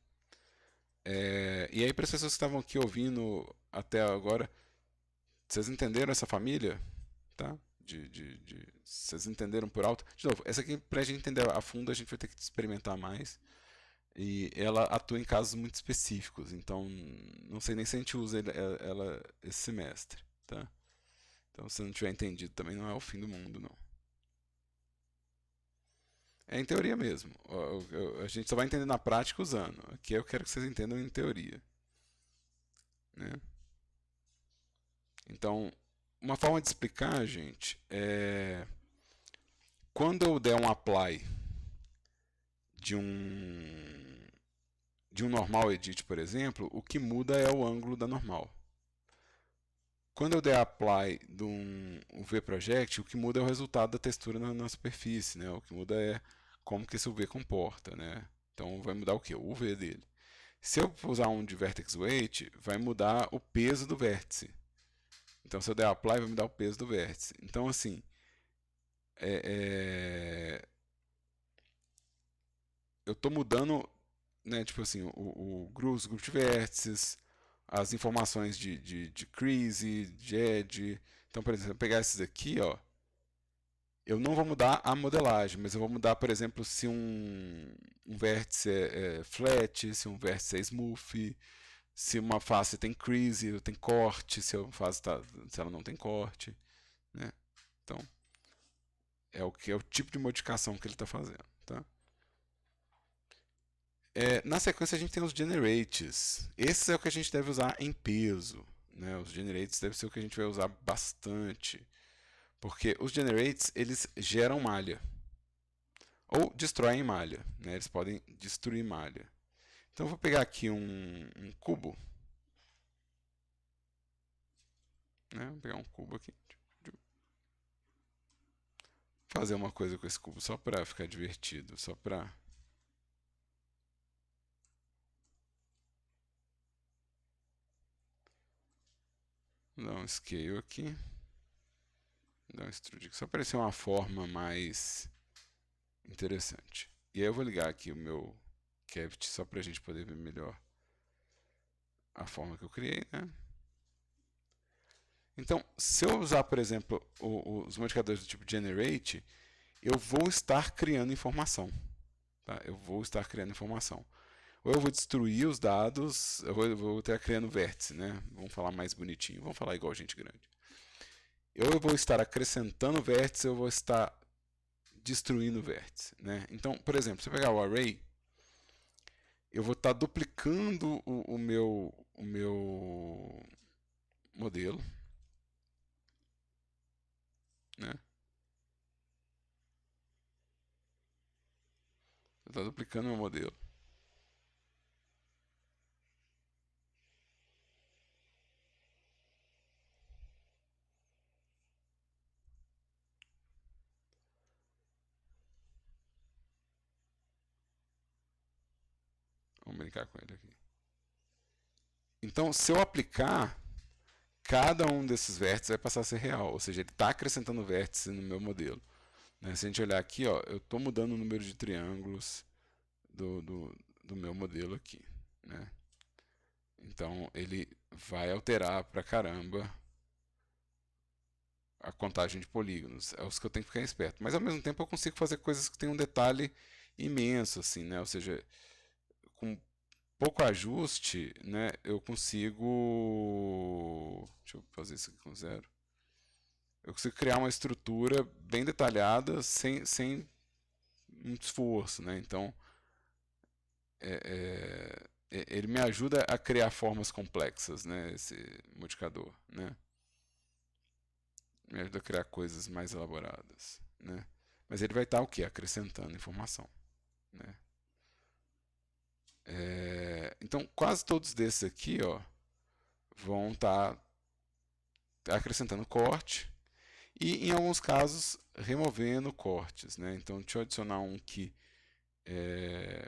E aí, para as pessoas que estavam aqui ouvindo até agora, vocês entenderam essa família? Tá? Vocês entenderam por alto? De novo, essa aqui, para a gente entender a fundo, a gente vai ter que experimentar mais. E ela atua em casos muito específicos, então não sei nem se a gente usa ela esse semestre. Tá? Então, se não tiver entendido, também não é o fim do mundo, não. É em teoria mesmo. A gente só vai entender na prática usando. Aqui eu quero que vocês entendam em teoria. Né? Então, uma forma de explicar, gente, é quando eu der um apply de um normal edit, por exemplo, o que muda é o ângulo da normal. Quando eu der apply de um VProject, o que muda é o resultado da textura na superfície, né? O que muda é como que esse UV comporta, né? Então vai mudar o que? O UV dele. Se eu usar um de vertex weight, vai mudar o peso do vértice. Então se eu der apply, vai mudar o peso do vértice. Então assim, eu estou mudando, né? Tipo assim, o grupo de vértices, as informações de crease, de edge. Então, por exemplo, se eu pegar esses aqui, ó, eu não vou mudar a modelagem, mas eu vou mudar, por exemplo, se um vértice é flat, se um vértice é smooth, se uma face tem crease ou tem corte, se se ela não tem corte. Né? Então, é o tipo de modificação que ele está fazendo. Tá? Na sequência, a gente tem os generates. Esse é o que a gente deve usar em peso. Né? Os generates devem ser o que a gente vai usar bastante. Porque os generates, eles geram malha. Ou destroem malha. Né? Eles podem destruir malha. Então, eu vou pegar aqui um cubo. Né? Vou pegar um cubo aqui. Fazer uma coisa com esse cubo só para ficar divertido. Só para... dar um scale aqui. Dar um extrude aqui. Só para ser uma forma mais interessante. E aí eu vou ligar aqui o meu Cavity só para a gente poder ver melhor a forma que eu criei, né? Então, se eu usar, por exemplo, os modificadores do tipo generate, eu vou estar criando informação. Tá? Eu vou estar criando informação. Ou eu vou destruir os dados, eu vou estar criando vértice, né? Vamos falar mais bonitinho, vamos falar igual gente grande. Eu vou estar acrescentando vértice, eu vou estar destruindo vértice. Né? Então, por exemplo, se eu pegar o array, eu vou estar duplicando o meu modelo. Né? Eu estou duplicando o meu modelo. Vamos brincar com ele aqui. Então, se eu aplicar, cada um desses vértices vai passar a ser real. Ou seja, ele está acrescentando vértices no meu modelo. Né? Se a gente olhar aqui, ó, eu estou mudando o número de triângulos do meu modelo aqui. Né? Então, ele vai alterar pra caramba a contagem de polígonos. É os que eu tenho que ficar esperto. Mas ao mesmo tempo eu consigo fazer coisas que têm um detalhe imenso, assim, né? Ou seja, com pouco ajuste, né, eu consigo. Deixa eu fazer isso aqui com zero. Eu consigo criar uma estrutura bem detalhada sem muito esforço, né? Então, ele me ajuda a criar formas complexas, né? Esse modificador, né? Me ajuda a criar coisas mais elaboradas, né? Mas ele vai estar o quê? Acrescentando informação, né? Então, quase todos desses aqui, ó, vão estar acrescentando corte e, em alguns casos, removendo cortes, né? Então, deixa eu adicionar um que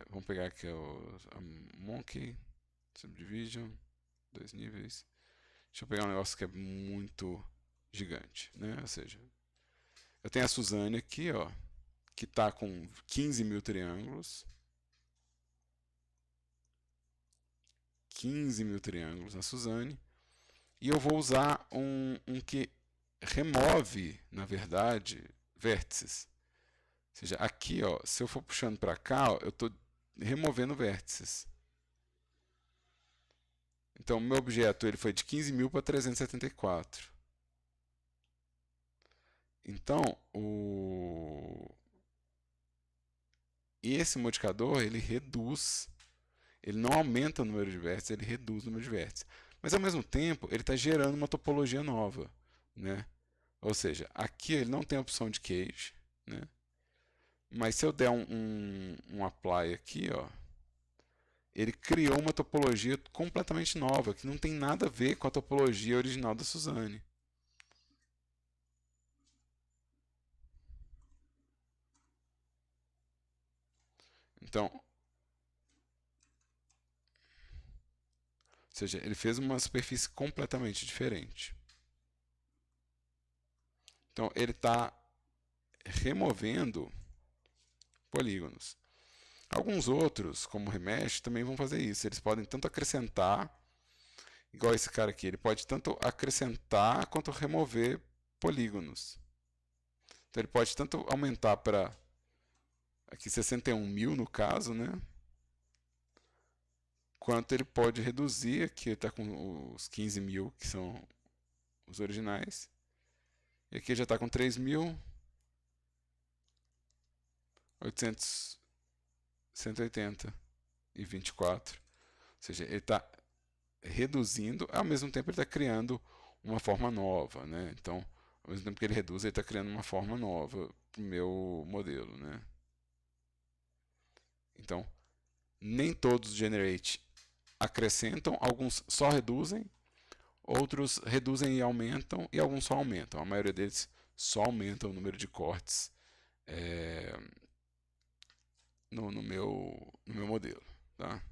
vamos pegar aqui a Monkey Subdivision, 2 níveis. Deixa eu pegar um negócio que é muito gigante, né? Ou seja, eu tenho a Suzane aqui, ó, que está com 15 mil triângulos. 15 mil triângulos na Suzane. E eu vou usar um que remove, na verdade, vértices. Ou seja, aqui, ó, se eu for puxando para cá, ó, eu estou removendo vértices. Então, o meu objeto ele foi de 15 mil para 374. Então, esse modificador ele reduz, ele não aumenta o número de vértices, ele reduz o número de vértices. Mas, ao mesmo tempo, ele está gerando uma topologia nova, né? Ou seja, aqui ele não tem a opção de cage, né? Mas se eu der um apply aqui, ó, ele criou uma topologia completamente nova, que não tem nada a ver com a topologia original da Suzane. Então, ou seja, ele fez uma superfície completamente diferente. Então, ele está removendo polígonos. Alguns outros, como o Remesh, também vão fazer isso. Eles podem tanto acrescentar, igual esse cara aqui, ele pode tanto acrescentar quanto remover polígonos. Então ele pode tanto aumentar para aqui 61 mil no caso, né? Quanto ele pode reduzir, aqui está com os 15 mil que são os originais. E aqui já está com 3.880 e 24. Ou seja, ele está reduzindo, ao mesmo tempo ele está criando uma forma nova, né? Então, ao mesmo tempo que ele reduz, ele está criando uma forma nova para o meu modelo, né? Então, nem todos generate acrescentam, alguns só reduzem, outros reduzem e aumentam, e alguns só aumentam. A maioria deles só aumenta o número de cortes no meu modelo, tá?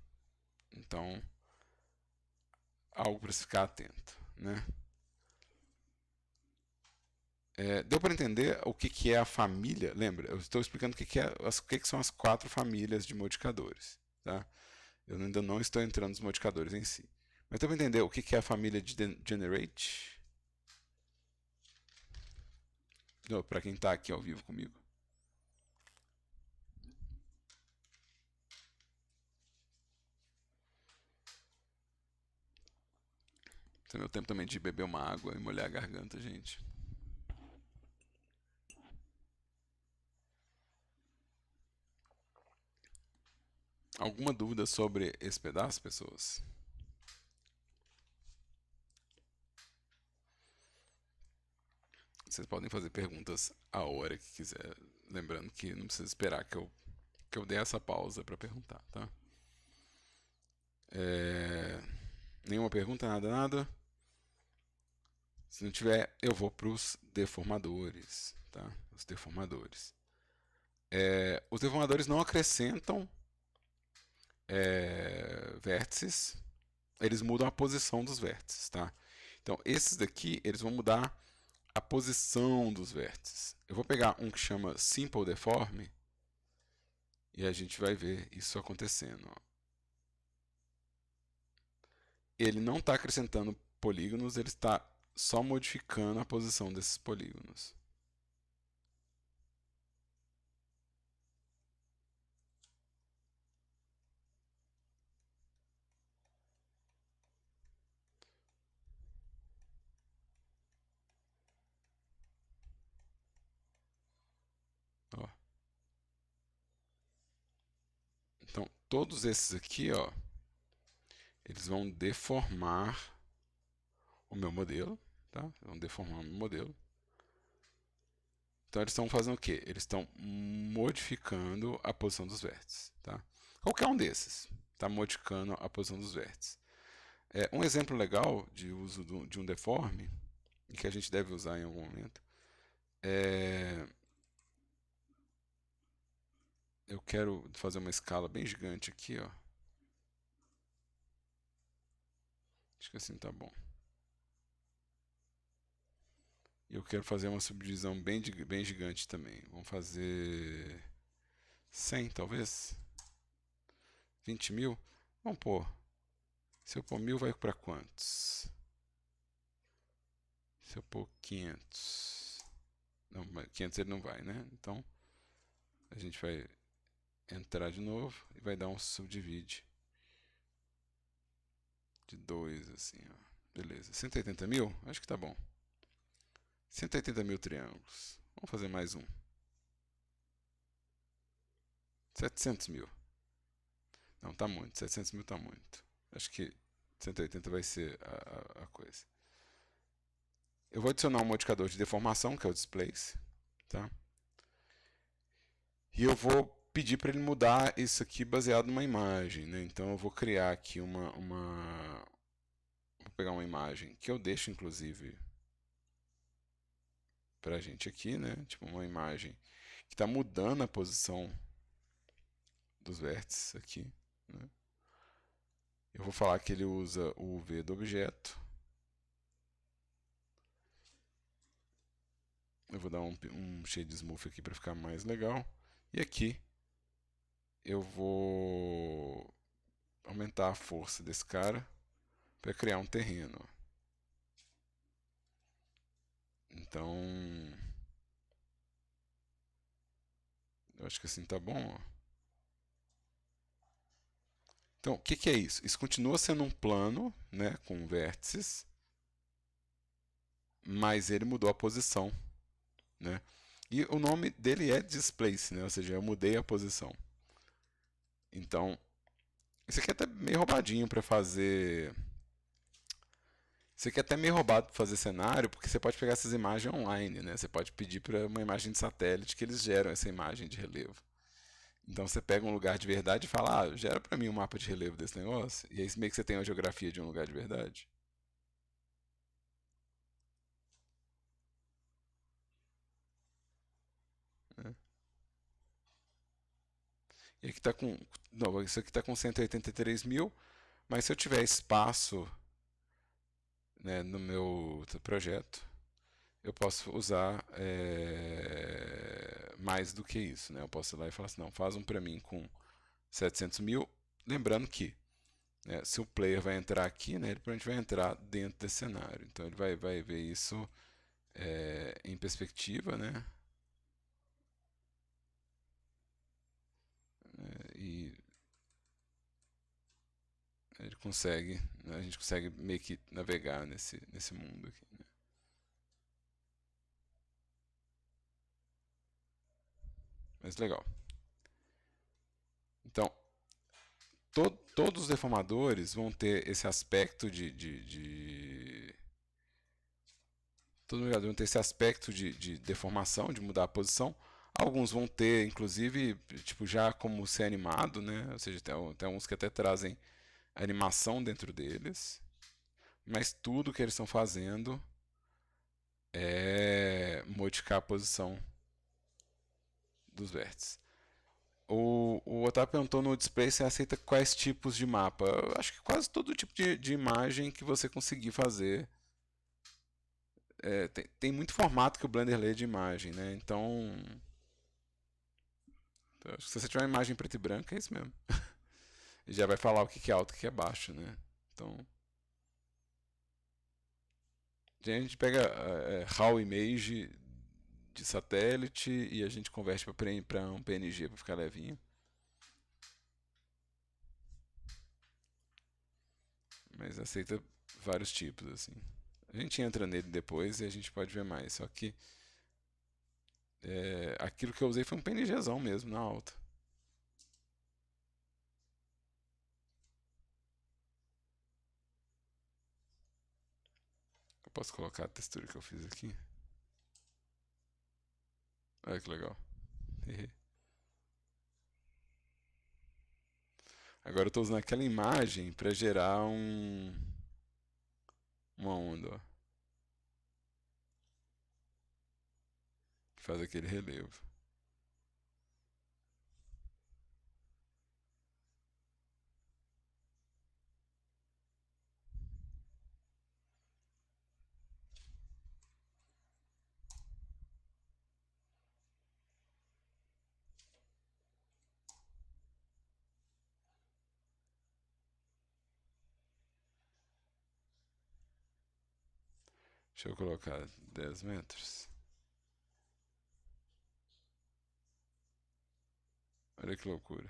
Então, algo para se ficar atento, né? Deu para entender o que é a família? Lembra, eu estou explicando o que são as 4 famílias de modificadores, tá? Eu ainda não estou entrando nos modificadores em si. Mas deu para entender o que é a família de Generate? Para quem está aqui ao vivo comigo. Esse é meu tempo também de beber uma água e molhar a garganta, gente. Alguma dúvida sobre esse pedaço, pessoas? Vocês podem fazer perguntas a hora que quiser. Lembrando que não precisa esperar que eu dê essa pausa para perguntar, tá? Nenhuma pergunta, nada, nada? Se não tiver, eu vou para os deformadores, tá? Os deformadores. Os deformadores não acrescentam vértices, eles mudam a posição dos vértices, tá? Então, esses daqui, eles vão mudar a posição dos vértices. Eu vou pegar um que chama Simple Deform e a gente vai ver isso acontecendo. Ó. Ele não está acrescentando polígonos, ele está só modificando a posição desses polígonos. Ó. Então, todos esses aqui, ó, eles vão deformar o meu modelo, tá? Vão deformar o meu modelo. Então, eles estão fazendo o quê? Eles estão modificando a posição dos vértices, tá? Qualquer um desses está modificando a posição dos vértices. Um exemplo legal de uso de um deforme, e que a gente deve usar em algum momento, eu quero fazer uma escala bem gigante aqui, ó. Acho que assim tá bom. E eu quero fazer uma subdivisão bem gigante também. Vamos fazer 100, talvez? 20 mil? Vamos pôr. Se eu pôr 1000, vai para quantos? Se eu pôr 500. Não, 500 ele não vai, né? Então, a gente vai entrar de novo e vai dar um subdivide de 2, assim, ó. Beleza. 180 mil? Acho que tá bom. 180 mil triângulos. Vamos fazer mais um. 700 mil. Não, tá muito. 700 mil tá muito. Acho que 180 vai ser a coisa. Eu vou adicionar um modificador de deformação, que é o displace. Tá? E eu vou pedir para ele mudar isso aqui baseado numa imagem. Né? Então eu vou criar aqui Vou pegar uma imagem que eu deixo, inclusive, para a gente aqui. Né? Tipo uma imagem que está mudando a posição dos vértices aqui. Né? Eu vou falar que ele usa o V do objeto. Eu vou dar um shade smooth aqui para ficar mais legal. E aqui eu vou aumentar a força desse cara para criar um terreno. Então, eu acho que assim tá bom. Ó. Então, o que, que é isso? Isso continua sendo um plano, né, com vértices, mas ele mudou a posição, né? E o nome dele é displace, né? Ou seja, eu mudei a posição. Então, isso aqui é até meio roubadinho para fazer. Isso aqui é até meio roubado para fazer cenário, porque você pode pegar essas imagens online, né? Você pode pedir para uma imagem de satélite que eles geram essa imagem de relevo. Então você pega um lugar de verdade e fala, gera para mim um mapa de relevo desse negócio. E aí meio que você tem a geografia de um lugar de verdade. Né? E aqui tá com. Não, isso aqui está com 183 mil, mas se eu tiver espaço, né, no meu projeto, eu posso usar mais do que isso. Né? Eu posso ir lá e falar assim, não, faz um para mim com 700 mil. Lembrando que, né, se o player vai entrar aqui, né, ele provavelmente vai entrar dentro desse cenário. Então ele vai ver isso em perspectiva, né? E ele consegue, né, a gente consegue meio que navegar nesse mundo aqui. Né? Mas legal. Então, todos os deformadores vão ter esse aspecto todos os deformadores vão ter esse aspecto de deformação, de mudar a posição. Alguns vão ter, inclusive, tipo, já como ser animado, né? Ou seja, tem uns que até trazem animação dentro deles. Mas tudo que eles estão fazendo é modificar a posição dos vértices. O Otávio perguntou no display se aceita quais tipos de mapa. Eu acho que quase todo tipo de imagem que você conseguir fazer. Tem muito formato que o Blender lê de imagem, né? Então, se você tiver uma imagem preto e branco, é isso mesmo. E já vai falar o que é alto e o que é baixo, né? Então, A gente pega RAW image de satélite e a gente converte para um PNG para ficar levinho. Mas aceita vários tipos, assim. A gente entra nele depois e a gente pode ver mais. Só que aquilo que eu usei foi um PNGzão mesmo, na alta. Eu posso colocar a textura que eu fiz aqui. Olha que legal. Agora eu estou usando aquela imagem para gerar uma onda, ó, que faz aquele relevo. Deixa eu colocar 10 metros. Olha que loucura.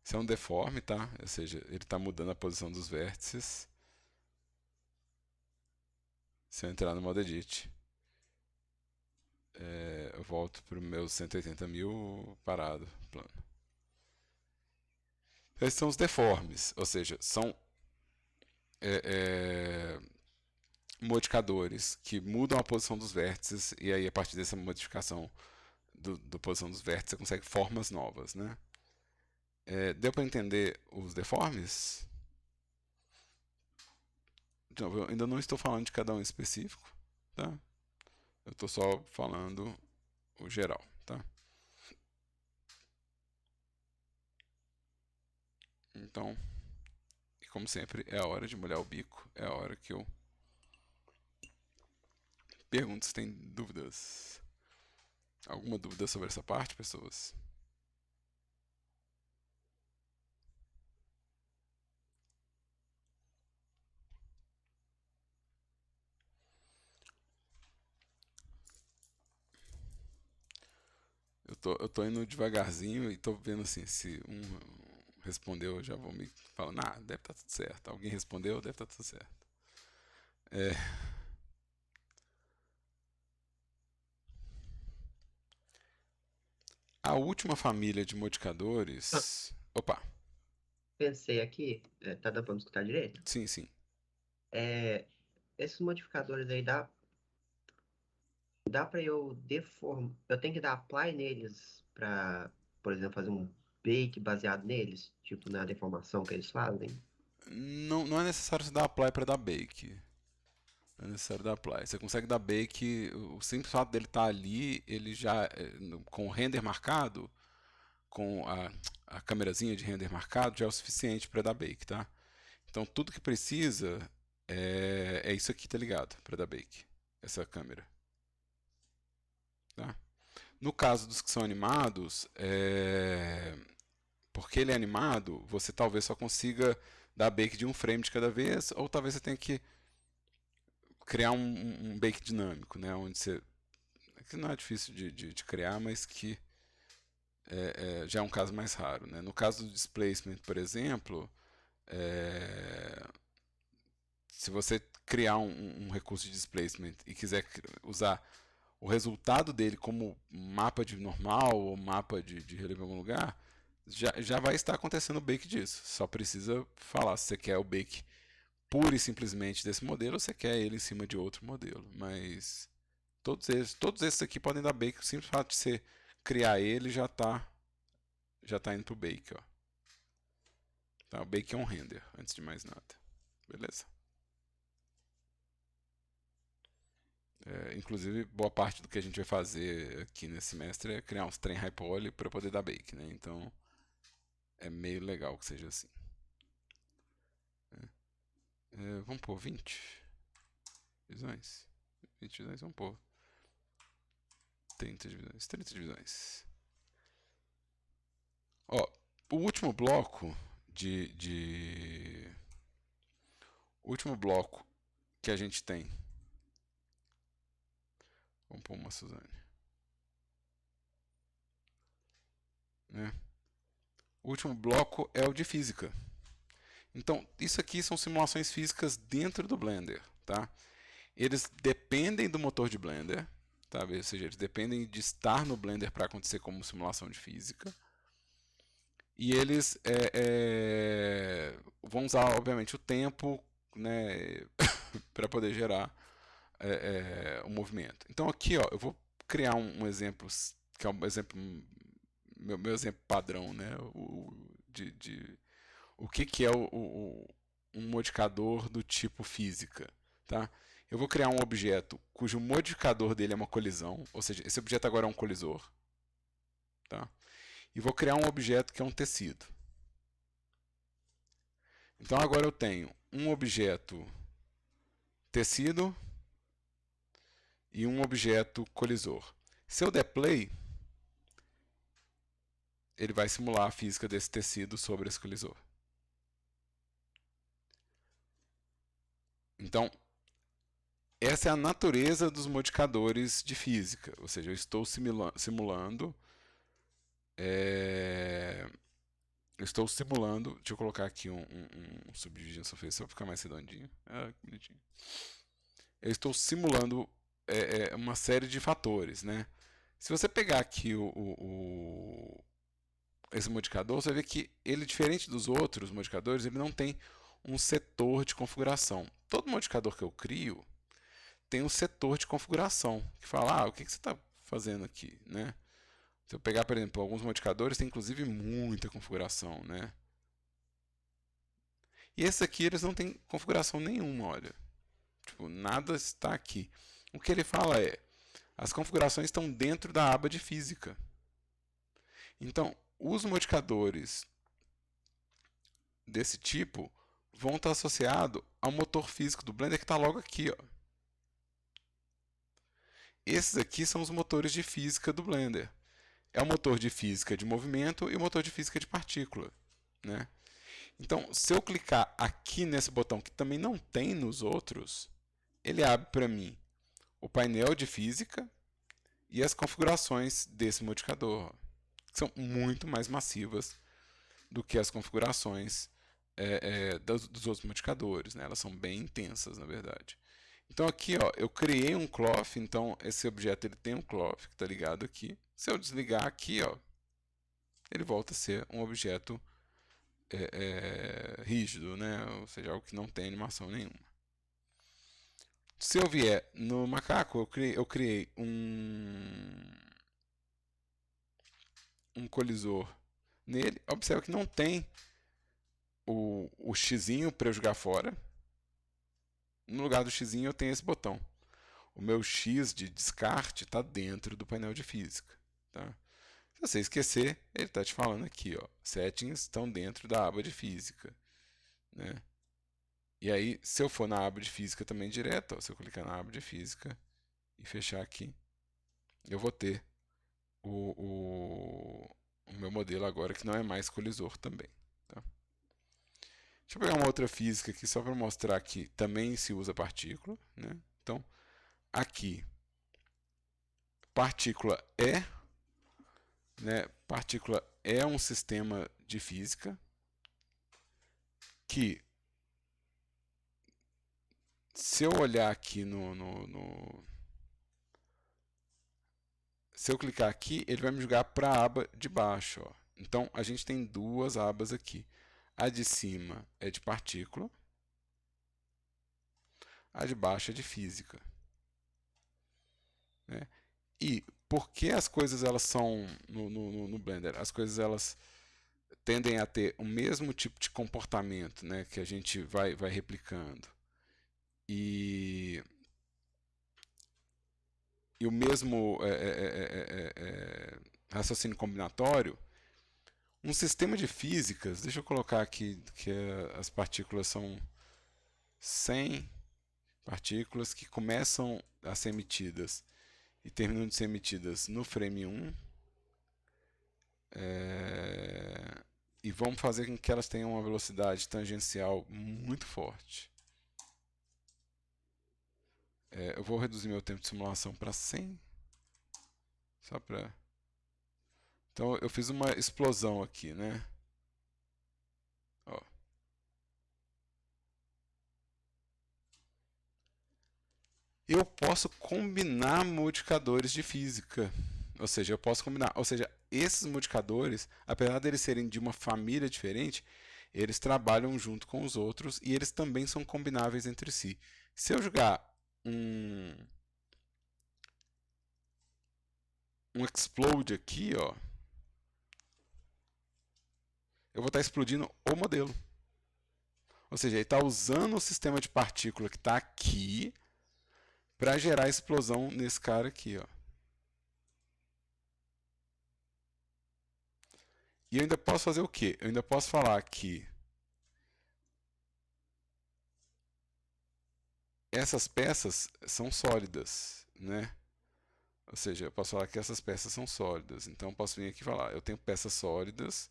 Isso é um deforme, tá? Ou seja, ele está mudando a posição dos vértices. Se eu entrar no modo edit, eu volto para o meu 180 mil parado, plano. Esses são os deformes, ou seja, são é, modificadores que mudam a posição dos vértices e aí a partir dessa modificação do posição dos vértices você consegue formas novas, né? Deu para entender os deformes? Então, eu ainda não estou falando de cada um específico, tá? Eu estou só falando o geral, tá? Então, e como sempre, é a hora de molhar o bico, é a hora que eu pergunto se tem dúvidas. Alguma dúvida sobre essa parte, pessoas? Eu tô indo devagarzinho e tô vendo assim, se um respondeu, eu já vou me falando, deve estar tudo certo. Alguém respondeu, deve estar tudo certo. É, a última família de Ah, modificadores. Opa, pensei aqui, tá dando pra me escutar direito? sim, sim. É, esses modificadores aí dá para eu deformar. Eu tenho que dar apply neles para, por exemplo, fazer um bake baseado neles, tipo na deformação que eles fazem. Não, não é necessário você dar apply para dar bake. Não é necessário dar apply. Você consegue dar bake, o simples fato dele estar ali, ele já, com o render marcado, com a câmerazinha de render marcado, já é o suficiente para dar bake, tá? Então tudo que precisa é isso aqui, tá ligado? Para dar bake. Essa câmera. Tá? No caso dos que são animados, porque ele é animado, você talvez só consiga dar bake de um frame de cada vez, ou talvez você tenha que criar um bake dinâmico, né? Onde você. Que não é difícil de criar, mas que já é um caso mais raro. Né? No caso do displacement, por exemplo, é, se você criar um recurso de displacement e quiser usar o resultado dele como mapa de normal ou mapa de relevo em algum lugar, já vai estar acontecendo o bake disso. Só precisa falar se você quer o bake pura e simplesmente desse modelo ou você quer ele em cima de outro modelo. Mas todos esses aqui podem dar bake. O simples fato de você criar ele já tá indo pro bake. Ó. Tá, o bake é um render, antes de mais nada. Beleza? Inclusive, boa parte do que a gente vai fazer aqui nesse semestre é criar uns trem high poly para poder dar bake, né? Então, é meio legal que seja assim. Vamos pôr 20 divisões. 20 divisões, vamos pôr 30 divisões. 30 divisões. Ó, O último bloco de o último bloco que a gente tem. Vamos pôr uma Suzane. Né? O último bloco é o de física. Então, isso aqui são simulações físicas dentro do Blender, tá? Eles dependem do motor de Blender, tá? Ou seja, eles dependem de estar no Blender para acontecer como simulação de física. E eles vão usar, obviamente, o tempo, né, para poder gerar o movimento. Então aqui, ó, eu vou criar um exemplo que é um exemplo meu exemplo padrão, né, o que é um modificador do tipo física, tá? Eu vou criar um objeto cujo modificador dele é uma colisão, ou seja, esse objeto agora é um colisor, tá? E vou criar um objeto que é um tecido. Então agora eu tenho um objeto tecido e um objeto colisor. Se eu der play, ele vai simular a física desse tecido sobre esse colisor. Então, essa é a natureza dos modificadores de física, ou seja, eu estou simulando deixa eu colocar aqui um subdivision surface só para ficar mais redondinho. Que bonitinho. Eu estou simulando uma série de fatores, né? Se você pegar aqui esse modificador, você vai ver que ele, diferente dos outros modificadores, ele não tem um setor de configuração. Todo modificador que eu crio tem um setor de configuração, que fala, o que você está fazendo aqui, né? Se eu pegar, por exemplo, alguns modificadores, tem inclusive muita configuração, né? E esses aqui, eles não têm configuração nenhuma, olha. Tipo, nada está aqui. O que ele fala é, as configurações estão dentro da aba de física. Então, os modificadores desse tipo vão estar associados ao motor físico do Blender que está logo aqui, ó. Esses aqui são os motores de física do Blender. É o motor de física de movimento e o motor de física de partícula, né? Então, se eu clicar aqui nesse botão que também não tem nos outros, ele abre para mim o painel de física e as configurações desse modificador, que são muito mais massivas do que as configurações dos outros modificadores, né? Elas são bem intensas, na verdade. Então aqui, ó, eu criei um cloth, então esse objeto ele tem um cloth que está ligado aqui. Se eu desligar aqui, ó, ele volta a ser um objeto rígido, né? Ou seja, algo que não tem animação nenhuma. Se eu vier no macaco, eu criei um colisor nele. Observe que não tem o xizinho para eu jogar fora. No lugar do xizinho eu tenho esse botão. O meu X de descarte está dentro do painel de física. Tá? Se você esquecer, ele está te falando aqui, ó, settings estão dentro da aba de física. Né? E aí, se eu for na aba de física também direto, ó, se eu clicar na aba de física e fechar aqui, eu vou ter o meu modelo agora que não é mais colisor também. Tá? Deixa eu pegar uma outra física aqui só para mostrar que também se usa partícula. Né? Então, aqui, partícula é um sistema de física que, se eu olhar aqui se eu clicar aqui, ele vai me jogar para a aba de baixo. Ó. Então, a gente tem duas abas aqui. A de cima é de partícula, a de baixo é de física. Né? E por que as coisas elas são no Blender? As coisas elas tendem a ter o mesmo tipo de comportamento, né, que a gente vai replicando. E o mesmo raciocínio combinatório, um sistema de físicas, deixa eu colocar aqui que as partículas são 100 partículas que começam a ser emitidas e terminam de ser emitidas no frame 1, e vamos fazer com que elas tenham uma velocidade tangencial muito forte. Eu vou reduzir meu tempo de simulação para 100, só para... Então eu fiz uma explosão aqui, né? Ó. Eu posso combinar modificadores de física. Ou seja, eu posso combinar. Ou seja, esses modificadores, apesar de eles serem de uma família diferente, eles trabalham junto com os outros e eles também são combináveis entre si. Se eu jogar um explode aqui, ó, eu vou estar explodindo o modelo. Ou seja, ele está usando o sistema de partícula que está aqui para gerar explosão nesse cara aqui, ó. E eu ainda posso fazer o quê? Eu ainda posso falar que essas peças são sólidas, né? Ou seja, eu posso falar que essas peças são sólidas. Então eu posso vir aqui e falar, eu tenho peças sólidas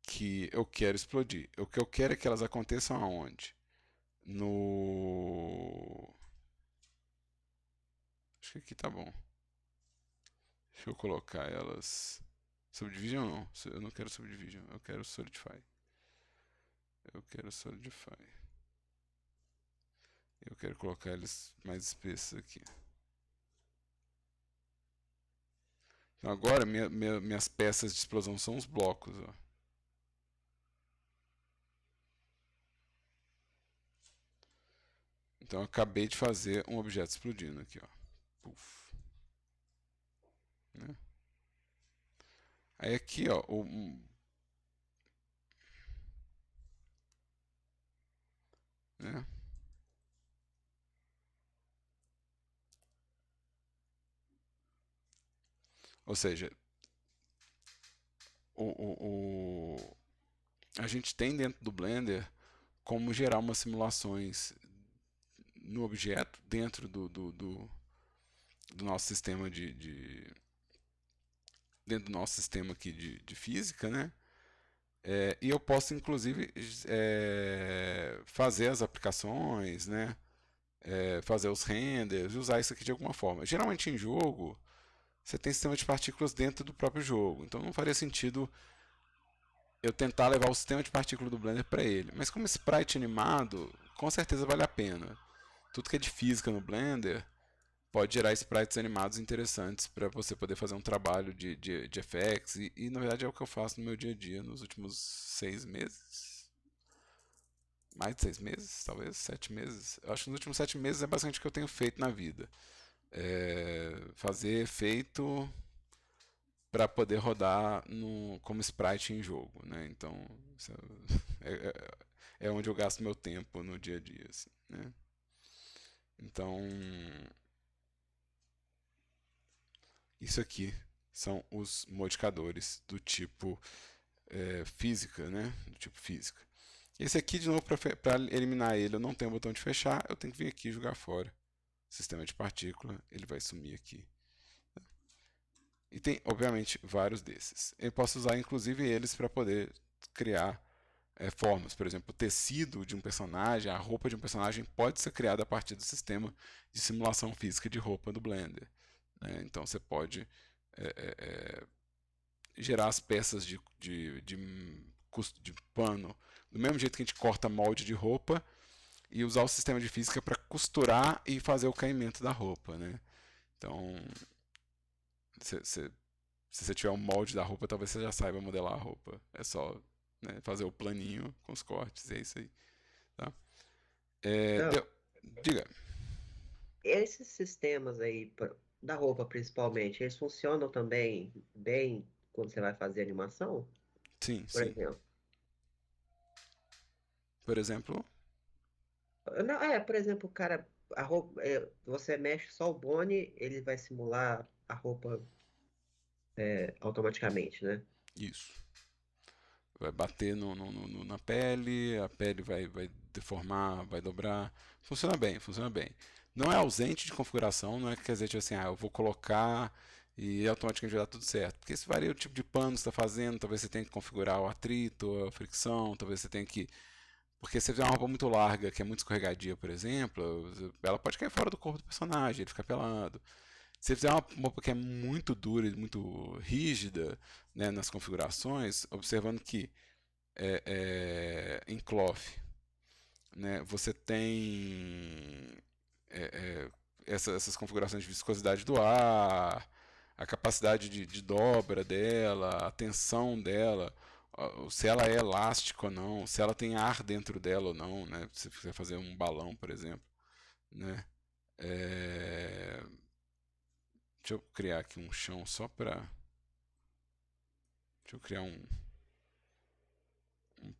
que eu quero explodir. O que eu quero é que elas aconteçam aonde? No... Acho que aqui tá bom. Deixa eu colocar elas... Subdivision não, eu não quero Subdivision, eu quero Solidify. Eu quero Solidify. Eu quero colocar eles mais espessos aqui. Então agora minhas peças de explosão são os blocos, ó. Então eu acabei de fazer um objeto explodindo aqui, ó. Puf. Né? Aí aqui, ó, né? Ou seja, a gente tem dentro do Blender como gerar umas simulações no objeto dentro do nosso sistema dentro do nosso sistema aqui de física, né? E eu posso inclusive fazer as aplicações, né? Fazer os renders, usar isso aqui de alguma forma. Geralmente em jogo você tem sistema de partículas dentro do próprio jogo, então não faria sentido eu tentar levar o sistema de partículas do Blender para ele. Mas como sprite animado, com certeza vale a pena. Tudo que é de física no Blender pode gerar sprites animados interessantes para você poder fazer um trabalho de effects. E na verdade é o que eu faço no meu dia a dia nos últimos 6 meses. Mais de 6 meses, talvez 7 meses. Eu acho que nos últimos 7 meses é bastante o que eu tenho feito na vida. Fazer efeito para poder rodar como sprite em jogo, né? Então é onde eu gasto meu tempo no dia a dia, assim, né? Então isso aqui são os modificadores do tipo física, né? Do tipo física. Esse aqui, de novo, para eliminar ele, eu não tenho o botão de fechar, eu tenho que vir aqui e jogar fora. Sistema de partícula, ele vai sumir aqui. E tem, obviamente, vários desses. Eu posso usar, inclusive, eles para poder criar formas. Por exemplo, o tecido de um personagem, a roupa de um personagem pode ser criada a partir do sistema de simulação física de roupa do Blender. Né? Então você pode gerar as peças de pano do mesmo jeito que a gente corta molde de roupa e usar o sistema de física para costurar e fazer o caimento da roupa. Né? Então, se você tiver um molde da roupa, talvez você já saiba modelar a roupa. É só fazer o planinho com os cortes, é isso aí. Tá? Então, Diga. esses sistemas aí, da roupa principalmente, eles funcionam também bem quando você vai fazer animação? Sim, Por sim. exemplo. Por exemplo, Não, por exemplo, o cara, a roupa, você mexe só o bone, ele vai simular a roupa automaticamente, né? isso. Vai bater na pele, a pele vai deformar, vai dobrar. Funciona bem, funciona bem. Não é ausente de configuração, não é que quer dizer, tipo assim, eu vou colocar e automaticamente vai dar tudo certo. Porque isso varia o tipo de pano que você está fazendo, talvez você tenha que configurar o atrito, a fricção, talvez você tenha que. Porque se você fizer uma roupa muito larga, que é muito escorregadia, por exemplo, ela pode cair fora do corpo do personagem, ele fica pelado. Se você fizer uma roupa que é muito dura e muito rígida, né, nas configurações, observando que em cloth, né, você tem essas configurações de viscosidade do ar, a capacidade de dobra dela, a tensão dela, se ela é elástica ou não, se ela tem ar dentro dela ou não, né? Se você fazer um balão, por exemplo, né? É, deixa eu criar aqui um chão só para, deixa eu criar um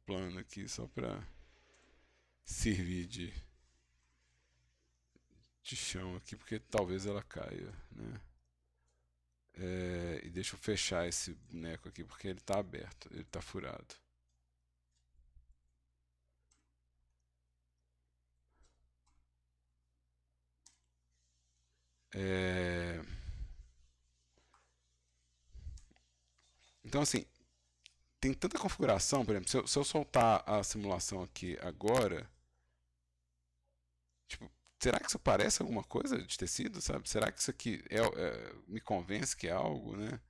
plano aqui só para servir de chão aqui, porque talvez ela caia, né? E deixa eu fechar esse boneco aqui porque ele está aberto, ele está furado. É, então, assim, tem tanta configuração, por exemplo, se eu soltar a simulação aqui agora, tipo, será que isso parece alguma coisa de tecido, sabe? Será que isso aqui me convence que é algo, né?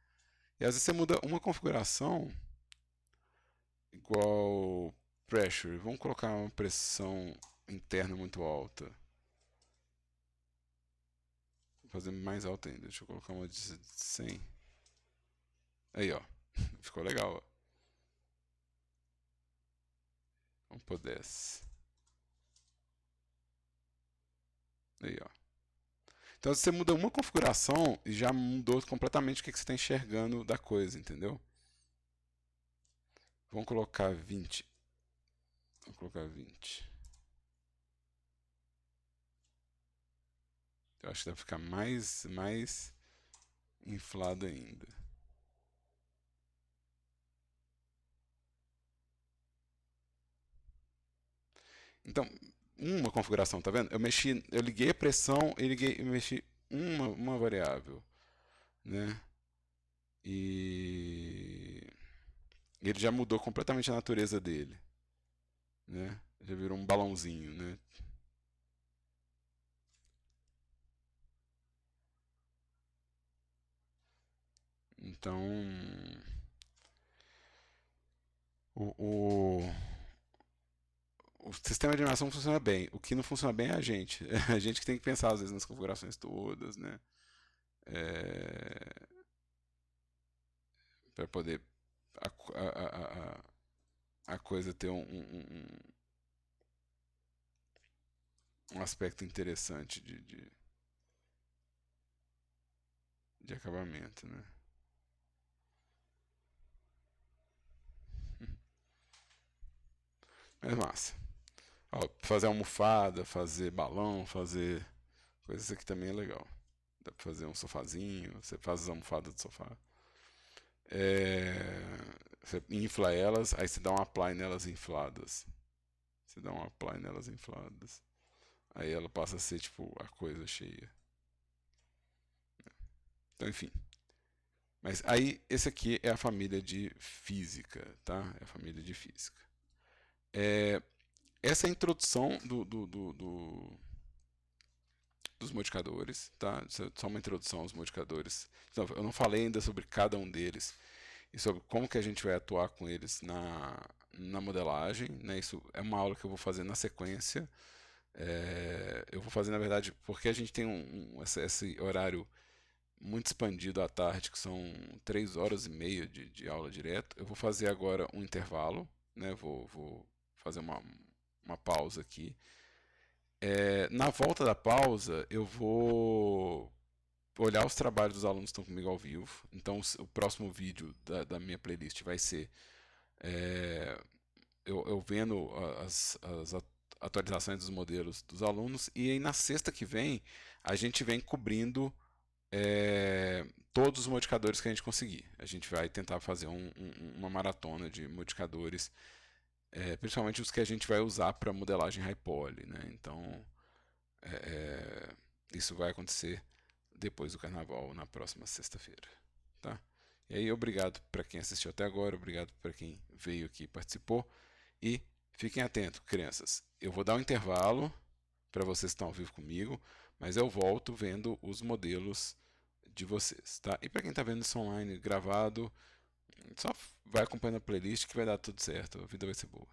E às vezes você muda uma configuração, igual pressure, vamos colocar uma pressão interna muito alta. Vou fazer mais alta ainda, deixa eu colocar uma de 100. Aí, ó, ficou legal, ó. Vamos por 10. Aí, ó. Então você muda uma configuração e já mudou completamente o que você está enxergando da coisa, entendeu? Vamos colocar 20. Vamos colocar 20. Eu acho que vai ficar mais inflado ainda. Então, uma configuração, tá vendo? Eu liguei a pressão e eu mexi uma variável, né? E ele já mudou completamente a natureza dele, né? Já virou um balãozinho, né? Então, o o sistema de animação funciona bem. O que não funciona bem é a gente. É a gente que tem que pensar, às vezes, nas configurações todas, né? É, para poder a, a coisa ter um aspecto interessante de acabamento, né? Mas massa. Ó, fazer almofada, fazer balão, fazer coisas aqui também é legal. Dá pra fazer um sofazinho, você faz as almofadas do sofá. É, você infla elas, aí você dá um apply nelas infladas. Você dá um apply nelas infladas. Aí ela passa a ser tipo a coisa cheia. Então, enfim. Mas aí, esse aqui é a família de física, tá? É a família de física. É, essa é a introdução dos modificadores, tá? Isso é só uma introdução aos modificadores. Então, eu não falei ainda sobre cada um deles e sobre como que a gente vai atuar com eles na modelagem, né? Isso é uma aula que eu vou fazer na sequência. Eu vou fazer, na verdade, porque a gente tem esse horário muito expandido à tarde, que são 3 horas e meia de aula direto. Eu vou fazer agora um intervalo, né? Vou fazer uma pausa aqui. Na volta da pausa, eu vou olhar os trabalhos dos alunos que estão comigo ao vivo. Então, o próximo vídeo da minha playlist vai ser é, eu vendo as atualizações dos modelos dos alunos. E aí, na sexta que vem, a gente vem cobrindo todos os modificadores que a gente conseguir. A gente vai tentar fazer uma maratona de modificadores, principalmente os que a gente vai usar para modelagem high poly, né? Então, isso vai acontecer depois do carnaval, na próxima sexta-feira. Tá? E aí, obrigado para quem assistiu até agora, obrigado para quem veio aqui e participou. E fiquem atentos, crianças. Eu vou dar um intervalo para vocês que estão ao vivo comigo, mas eu volto vendo os modelos de vocês, tá? E para quem está vendo isso online gravado, só vai acompanhando a playlist que vai dar tudo certo, a vida vai ser boa.